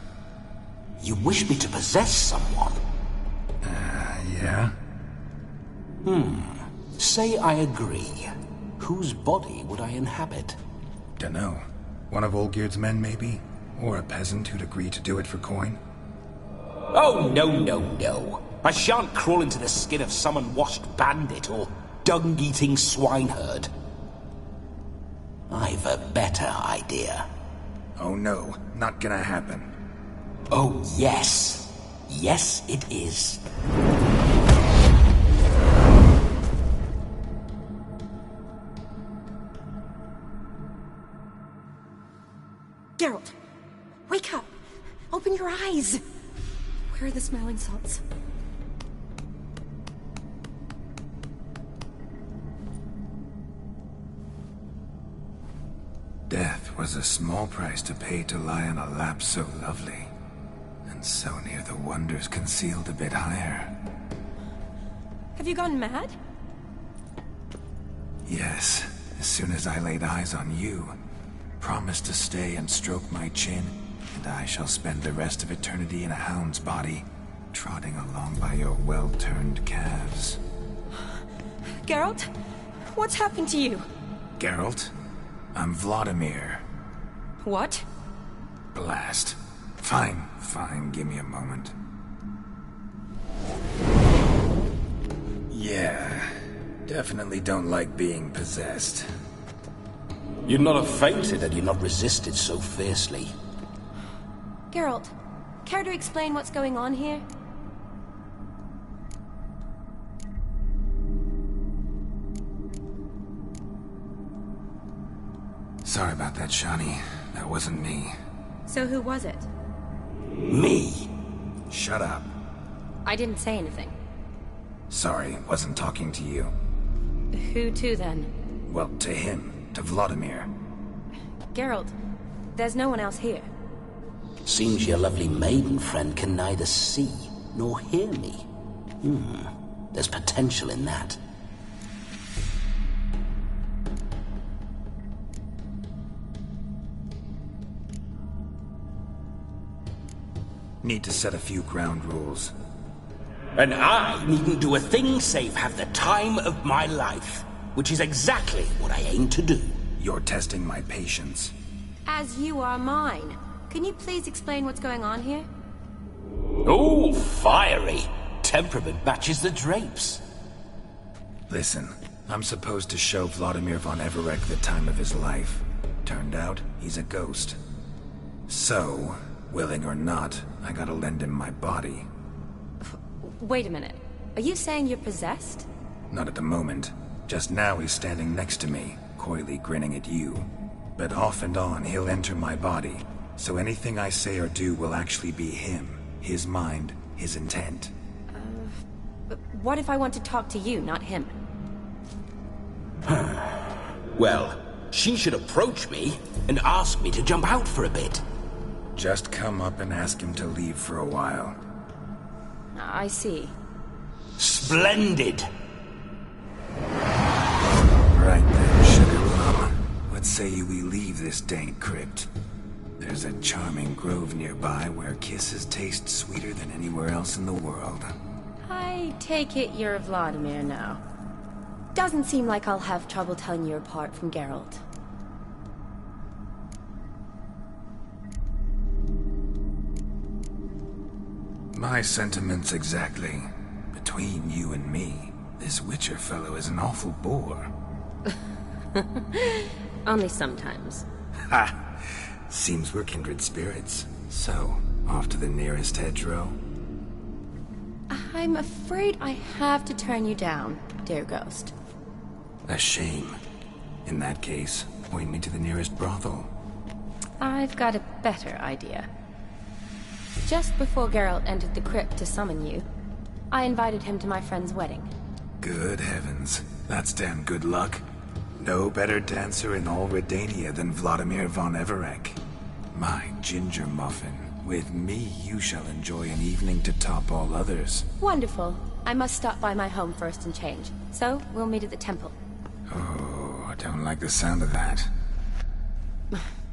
You wish me to possess someone?
Yeah?
Say I agree. Whose body would I inhabit?
Dunno. One of Olgierd's men, maybe? Or a peasant who'd agree to do it for coin?
Oh, no. I shan't crawl into the skin of some unwashed bandit or dung-eating swineherd. I've a better idea.
Oh no, not gonna happen.
Oh, yes. Yes, it is.
Geralt, wake up! Open your eyes! Where are the smelling salts?
Death was a small price to pay to lie on a lap so lovely, and so near the wonders concealed a bit higher.
Have you gone mad?
Yes, as soon as I laid eyes on you, promised to stay and stroke my chin, and I shall spend the rest of eternity in a hound's body, trotting along by your well-turned calves.
Geralt? What's happened to you?
Geralt? I'm Vladimir.
What?
Blast. Fine, give me a moment. Yeah, definitely don't like being possessed.
You'd not have fainted had you not resisted so fiercely.
Geralt, care to explain what's going on here?
Sorry about that, Shani. That wasn't me.
So who was it?
Me.
Shut up.
I didn't say anything.
Sorry, wasn't talking to you.
Who to then?
Well, to him. To Vladimir.
Geralt, there's no one else here.
Seems your lovely maiden friend can neither see nor hear me. There's potential in that.
Need to set a few ground rules.
And I needn't do a thing save have the time of my life, which is exactly what I aim to do.
You're testing my patience.
As you are mine. Can you please explain what's going on here?
Oh, fiery. Temperament matches the drapes.
Listen, I'm supposed to show Vladimir von Everec the time of his life. Turned out, he's a ghost. So, willing or not, I gotta lend him my body.
Wait a minute. Are you saying you're possessed?
Not at the moment. Just now he's standing next to me, coyly grinning at you. But off and on, he'll enter my body. So anything I say or do will actually be him. His mind, his intent.
But what if I want to talk to you, not him?
Well, she should approach me and ask me to jump out for a bit.
Just come up and ask him to leave for a while.
I see.
Splendid!
Right then, sugar plum. What say we leave this dank crypt? There's a charming grove nearby where kisses taste sweeter than anywhere else in the world.
I take it you're Vladimir now. Doesn't seem like I'll have trouble telling you apart from Geralt.
My sentiments exactly. Between you and me, this Witcher fellow is an awful bore.
Only sometimes.
Ha! Seems we're kindred spirits. So, off to the nearest hedgerow?
I'm afraid I have to turn you down, dear ghost.
A shame. In that case, point me to the nearest brothel.
I've got a better idea. Just before Geralt entered the crypt to summon you, I invited him to my friend's wedding.
Good heavens. That's damn good luck. No better dancer in all Redania than Vladimir von Everec. My ginger muffin. With me, you shall enjoy an evening to top all others.
Wonderful. I must stop by my home first and change. So, we'll meet at the temple.
Oh, I don't like the sound of that.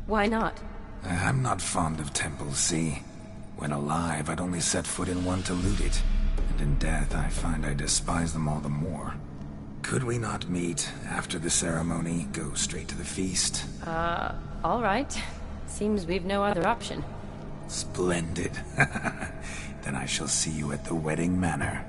Why not?
I'm not fond of temples, see? When alive, I'd only set foot in one to loot it. And in death, I find I despise them all the more. Could we not meet after the ceremony, go straight to the feast?
All right. Seems we've no other option.
Splendid. Then I shall see you at the wedding manor.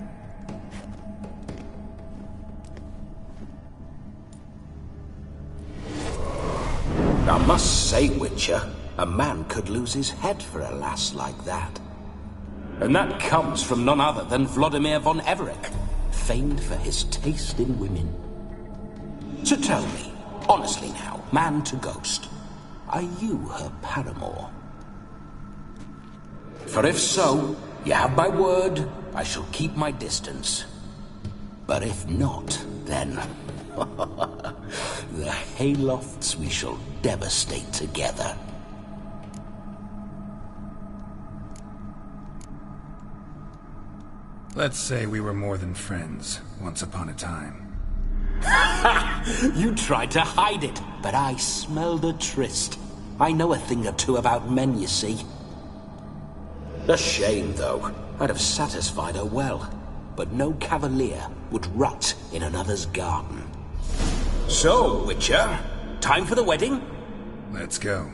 I must say, Witcher, a man could lose his head for a lass like that. And that comes from none other than Vladimir von Everec, famed for his taste in women. So tell me, honestly now, man to ghost, are you her paramour? For if so, you have my word, I shall keep my distance. But if not, then the haylofts we shall devastate together.
Let's say we were more than friends, once upon a time.
You tried to hide it, but I smelled a tryst. I know a thing or two about men, you see. A shame, though. I'd have satisfied her well. But no cavalier would rot in another's garden. So, Witcher, time for the wedding?
Let's go.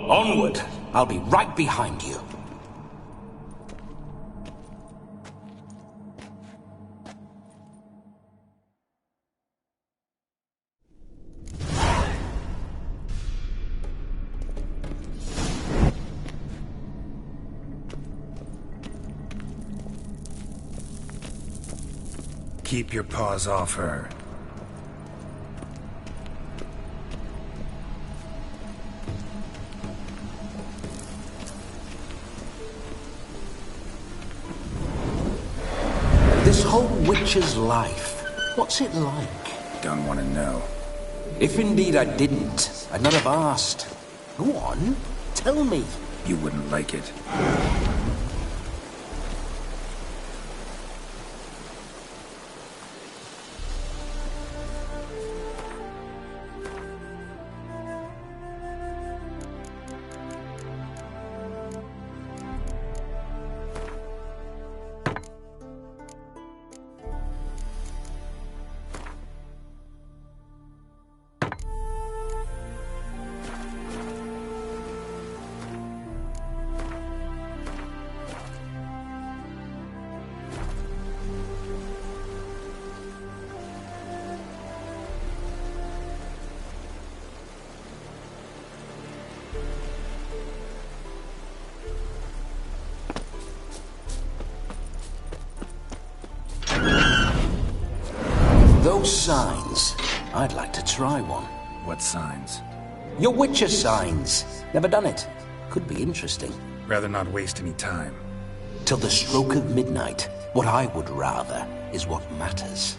Onward. I'll be right behind you.
Keep your paws off her.
This whole witcher's life, what's it like?
Don't want to know.
If indeed I didn't, I'd not have asked. Go on, tell me.
You wouldn't like it.
Those signs, I'd like to try one.
What signs?
Your Witcher signs. Never done it. Could be interesting.
Rather not waste any time.
Till the stroke of midnight, what I would rather is what matters.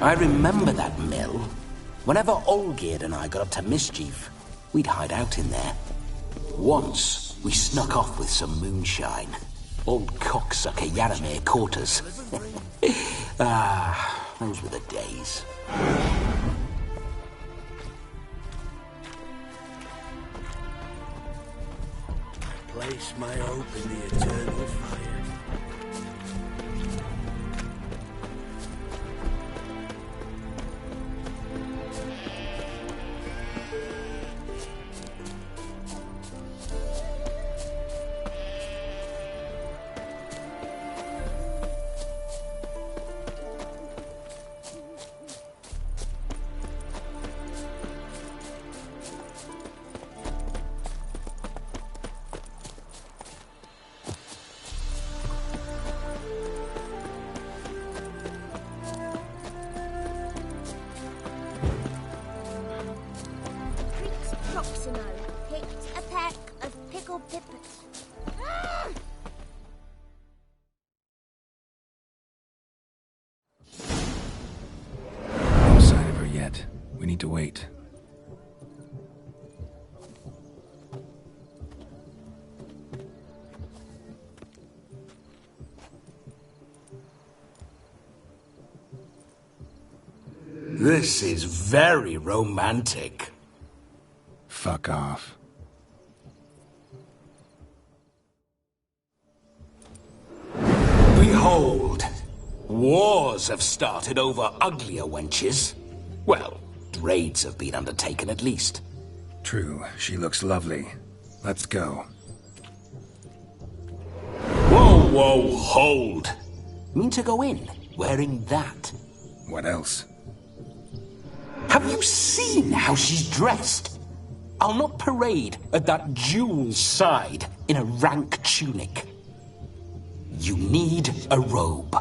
I remember that mill. Whenever Olgierd and I got up to mischief, we'd hide out in there. Once, we snuck off with some moonshine. Old cocksucker Yaramir caught us. Those were the days.
Place my hope in the eternal fire.
Proximo picked a pack of pickled pippers.
No sign of her yet. We need to wait.
This is very romantic.
Fuck off.
Behold, wars have started over uglier wenches. Well, raids have been undertaken at least.
True, she looks lovely. Let's go.
Whoa, hold. Mean to go in, wearing that?
What else?
Have you seen how she's dressed? I'll not parade at that jewel's side in a rank tunic. You need a robe.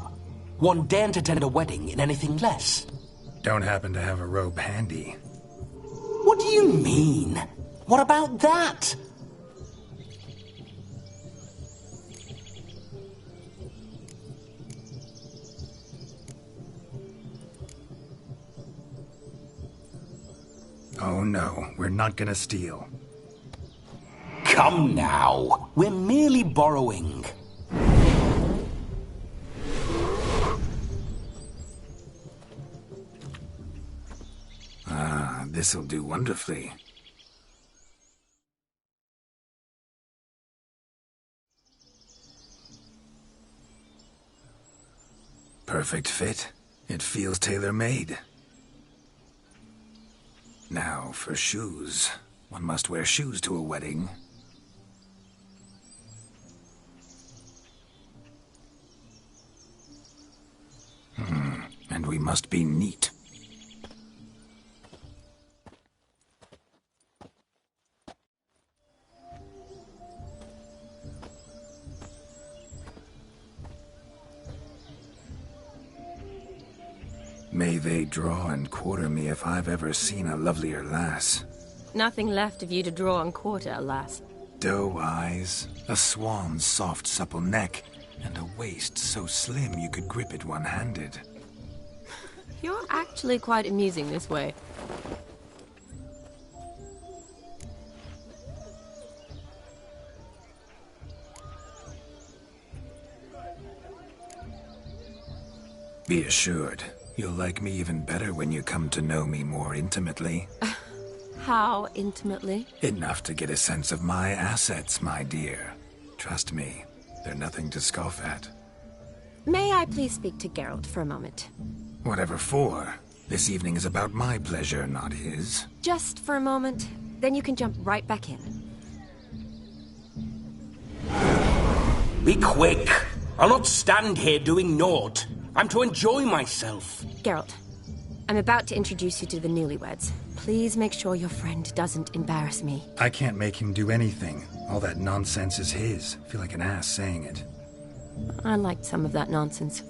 One daren't attend a wedding in anything less.
Don't happen to have a robe handy.
What do you mean? What about that?
Oh no, we're not gonna steal.
Come now, we're merely borrowing.
Ah, this'll do wonderfully. Perfect fit. It feels tailor-made. Now, for shoes. One must wear shoes to a wedding. And we must be neat. May they draw and quarter me if I've ever seen a lovelier lass.
Nothing left of you to draw and quarter, alas.
Doe eyes, a swan's soft supple neck, and a waist so slim you could grip it one-handed.
You're actually quite amusing this way.
Be assured, you'll like me even better when you come to know me more intimately.
How intimately?
Enough to get a sense of my assets, my dear. Trust me, they're nothing to scoff at.
May I please speak to Geralt for a moment?
Whatever for. This evening is about my pleasure, not his.
Just for a moment, then you can jump right back in.
Be quick! I'll not stand here doing naught. I'm to enjoy myself.
Geralt, I'm about to introduce you to the newlyweds. Please make sure your friend doesn't embarrass me.
I can't make him do anything. All that nonsense is his. I feel like an ass saying it.
I liked some of that nonsense.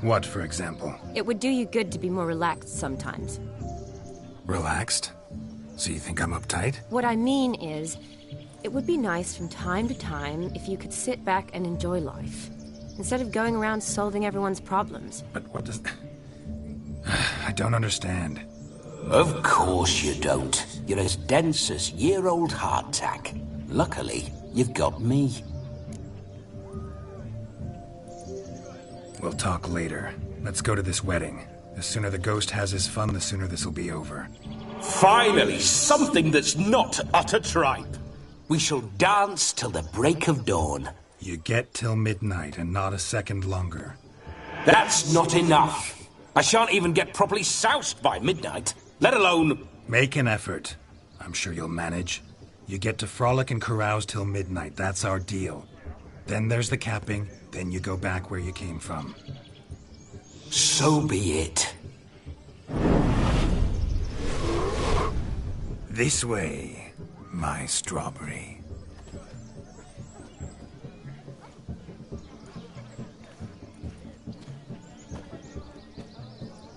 What, for example?
It would do you good to be more relaxed sometimes.
Relaxed? So you think I'm uptight?
What I mean is, It would be nice from time to time if you could sit back and enjoy life, instead of going around solving everyone's problems.
But what does... I don't understand.
Of course you don't. You're as dense as year-old hardtack. Luckily, you've got me.
We'll talk later. Let's go to this wedding. The sooner the ghost has his fun, the sooner this'll be over.
Finally, something that's not utter tripe. We shall dance till the break of dawn.
You get till midnight and not a second longer.
That's not enough. I shan't even get properly soused by midnight, let alone...
Make an effort. I'm sure you'll manage. You get to frolic and carouse till midnight. That's our deal. Then there's the capping. Then you go back where you came from.
So be it.
This way, my strawberry.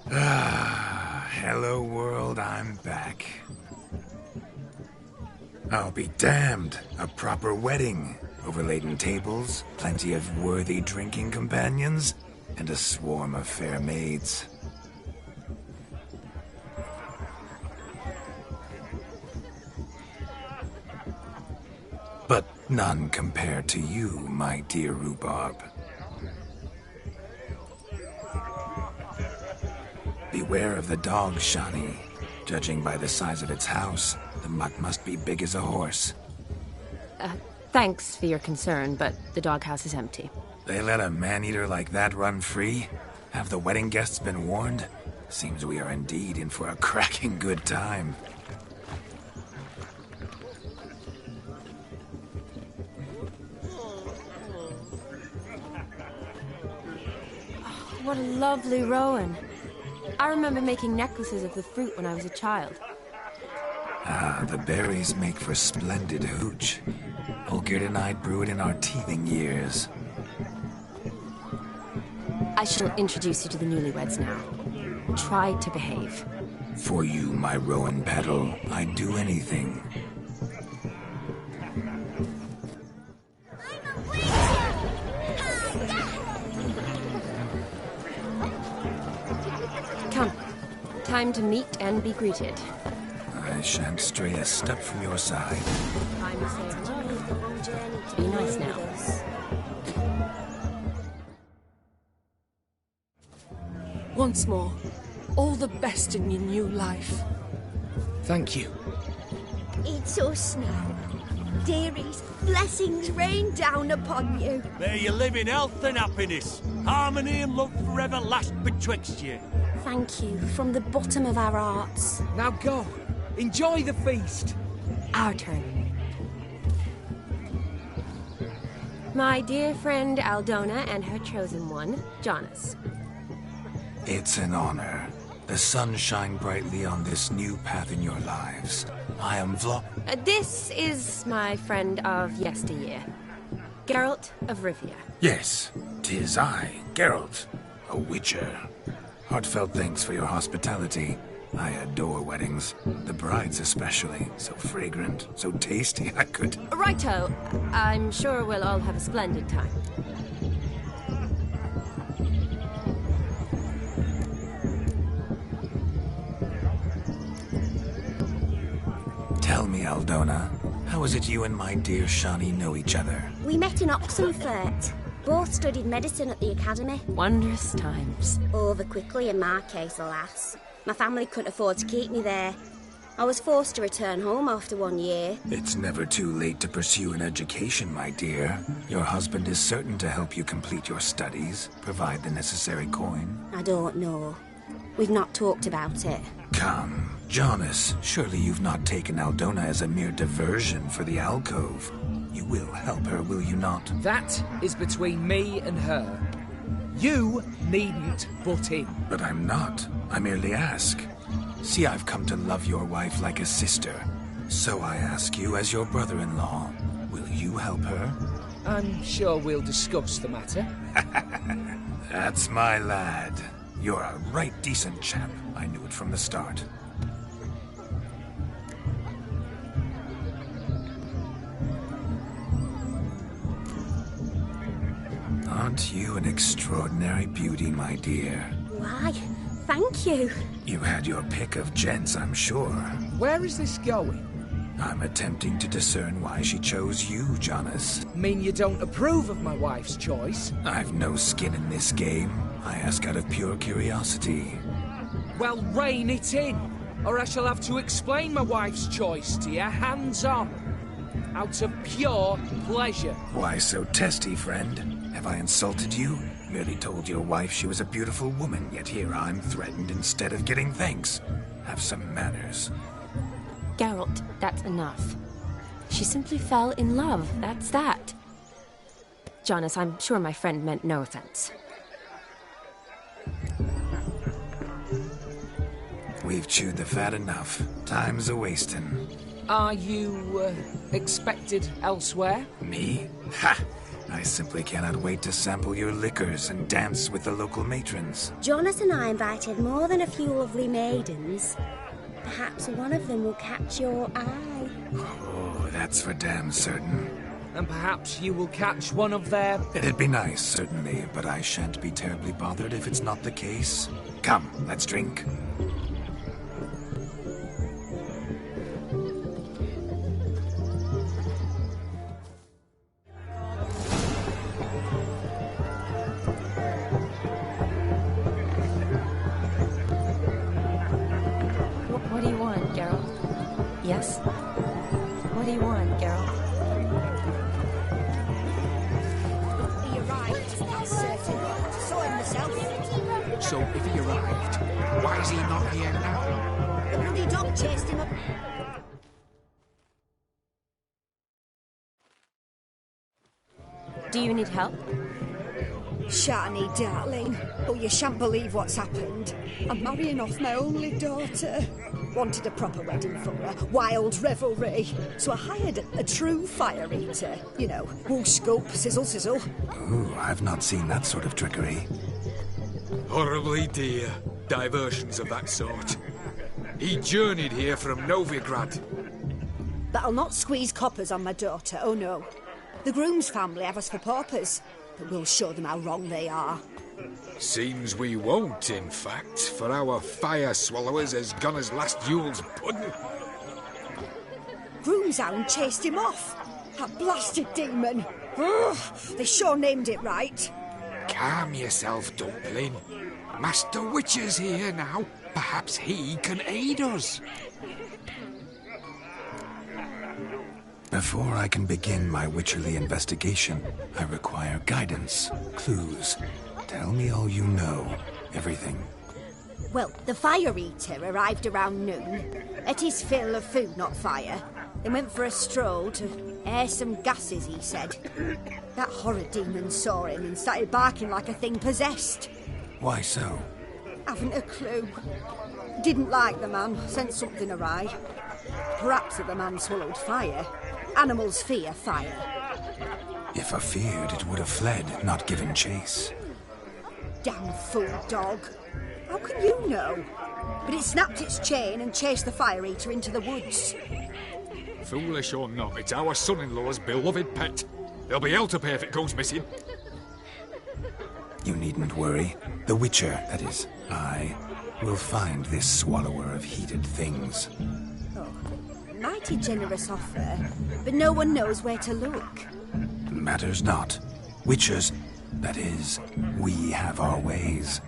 Hello world, I'm back. I'll be damned. A proper wedding. Overladen tables, plenty of worthy drinking companions, and a swarm of fair maids. But none compared to you, my dear rhubarb. Beware of the dog, Shani. Judging by the size of its house, the mutt must be big as a horse.
Thanks for your concern, but the doghouse is empty.
They let a man-eater like that run free? Have the wedding guests been warned? Seems we are indeed in for a cracking good time.
What a lovely rowan. I remember making necklaces of the fruit when I was a child.
Ah, the berries make for splendid hooch. Olgierd and I brewed in our teething years.
I shall introduce you to the newlyweds now. Try to behave.
For you, my rowan petal, I'd do anything.
Come. Time to meet and be greeted.
I shan't stray a step from your side.
Time to say hello. Be nice now.
Once more, all the best in your new life.
Thank you.
It's us now. Dearies, blessings rain down upon you.
May you live in health and happiness. Harmony and love forever last betwixt you.
Thank you from the bottom of our hearts.
Now go. Enjoy the feast.
Our turn. My dear friend Aldona and her chosen one, Jonas.
It's an honor. The sun shine brightly on this new path in your lives. I am
This is my friend of yesteryear, Geralt of Rivia.
Yes, 'tis I, Geralt, a witcher. Heartfelt thanks for your hospitality. I adore weddings. The brides especially. So fragrant, so tasty, I could...
Righto. I'm sure we'll all have a splendid time.
Tell me, Aldona, how is it you and my dear Shani know each other?
We met in Oxenfurt. Both studied medicine at the academy.
Wondrous times.
Over quickly in my case, alas. My family couldn't afford to keep me there. I was forced to return home after 1 year.
It's never too late to pursue an education, my dear. Your husband is certain to help you complete your studies, provide the necessary coin.
I don't know. We've not talked about it.
Come, Jonas, surely you've not taken Aldona as a mere diversion for the alcove. You will help her, will you not?
That is between me and her. You needn't butt in.
But I'm not. I merely ask. See, I've come to love your wife like a sister. So I ask you as your brother-in-law, will you help her?
I'm sure we'll discuss the matter.
That's my lad. You're a right decent chap. I knew it from the start. Aren't you an extraordinary beauty, my dear?
Why, thank you.
You had your pick of gents, I'm sure.
Where is this going?
I'm attempting to discern why she chose you, Jonas.
Mean you don't approve of my wife's choice?
I've no skin in this game. I ask out of pure curiosity.
Well, rein it in, or I shall have to explain my wife's choice to you hands on. Out of pure pleasure.
Why so testy, friend? Have I insulted you? Merely told your wife she was a beautiful woman, yet here I'm threatened instead of getting thanks. Have some manners.
Geralt, that's enough. She simply fell in love, that's that. Jonas, I'm sure my friend meant no offense.
We've chewed the fat enough. Time's a-wasting.
Are you, expected elsewhere?
Me? Ha! I simply cannot wait to sample your liquors and dance with the local matrons.
Jonas and I invited more than a few lovely maidens. Perhaps one of them will catch your eye.
Oh, that's for damn certain.
And perhaps you will catch one of their...
It'd be nice, certainly, but I shan't be terribly bothered if it's not the case. Come, let's drink.
What do you want, Geralt? Yes? What do you want, Geralt?
He arrived, that's certain. Saw him myself.
So, if he arrived, why is he not here now?
The bloody dog chased him up.
Do you need help?
Shani, darling. Oh, you shan't believe what's happened. I'm marrying off my only daughter. Wanted a proper wedding for her. Wild revelry. So I hired a true fire eater. You know, whoosh, scoop, sizzle, sizzle.
Ooh, I've not seen that sort of trickery.
Horribly dear diversions of that sort. He journeyed here from Novigrad.
But I'll not squeeze coppers on my daughter, oh no. The groom's family have us for paupers. But we'll show them how wrong they are.
Seems we won't, in fact, for our fire swallowers has gone as last Yule's pudding.
Groomshound chased him off. That blasted demon. Ugh, they sure named it right.
Calm yourself, Dumpling. Master Witcher's here now. Perhaps he can aid us.
Before I can begin my witcherly investigation, I require guidance, clues. Tell me all you know. Everything.
Well, the fire eater arrived around noon. Ate his fill of food, not fire. Then went for a stroll to air some gases, he said. That horror demon saw him and started barking like a thing possessed.
Why so?
Haven't a clue. Didn't like the man, sent something awry. Perhaps if the man swallowed fire. Animals fear fire.
If I feared, it would have fled, not given chase.
Damn fool dog. How can you know? But it snapped its chain and chased the fire eater into the woods.
Foolish or not, it's our son-in-law's beloved pet. There'll be hell to pay if it goes missing.
You needn't worry. The Witcher, that is, I, will find this swallower of heated things.
Mighty generous offer, but no one knows where to look.
Matters not. Witchers, that is, we have our ways.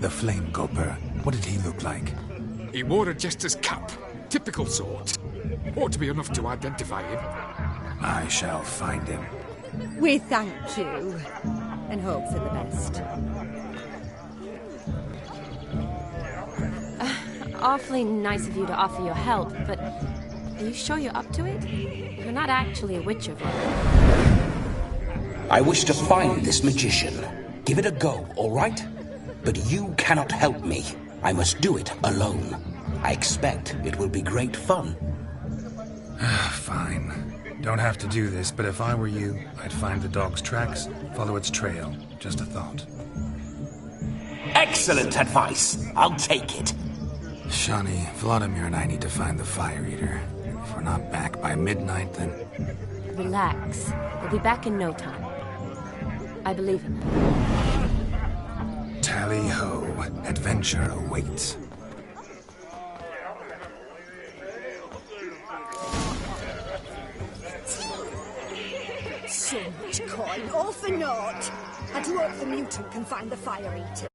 The Flame Gulper, what did he look like?
He wore a jester's cap. Typical sort. Ought to be enough to identify him.
I shall find him.
We thank you, and hope for the best.
Awfully nice of you to offer your help, but are you sure you're up to it? You're not actually a witcher,
I wish to find this magician. Give it a go, all right? But you cannot help me. I must do it alone. I expect it will be great fun.
Fine. Don't have to do this, but if I were you, I'd find the dog's tracks, follow its trail. Just a thought.
Excellent advice. I'll take it.
Shani, Vladimir and I need to find the Fire Eater. If we're not back by midnight, then...
Relax. We'll be back in no time. I believe him.
Tally-ho. Adventure awaits.
So much coin, all for naught. I'd hope the mutant can find the Fire Eater.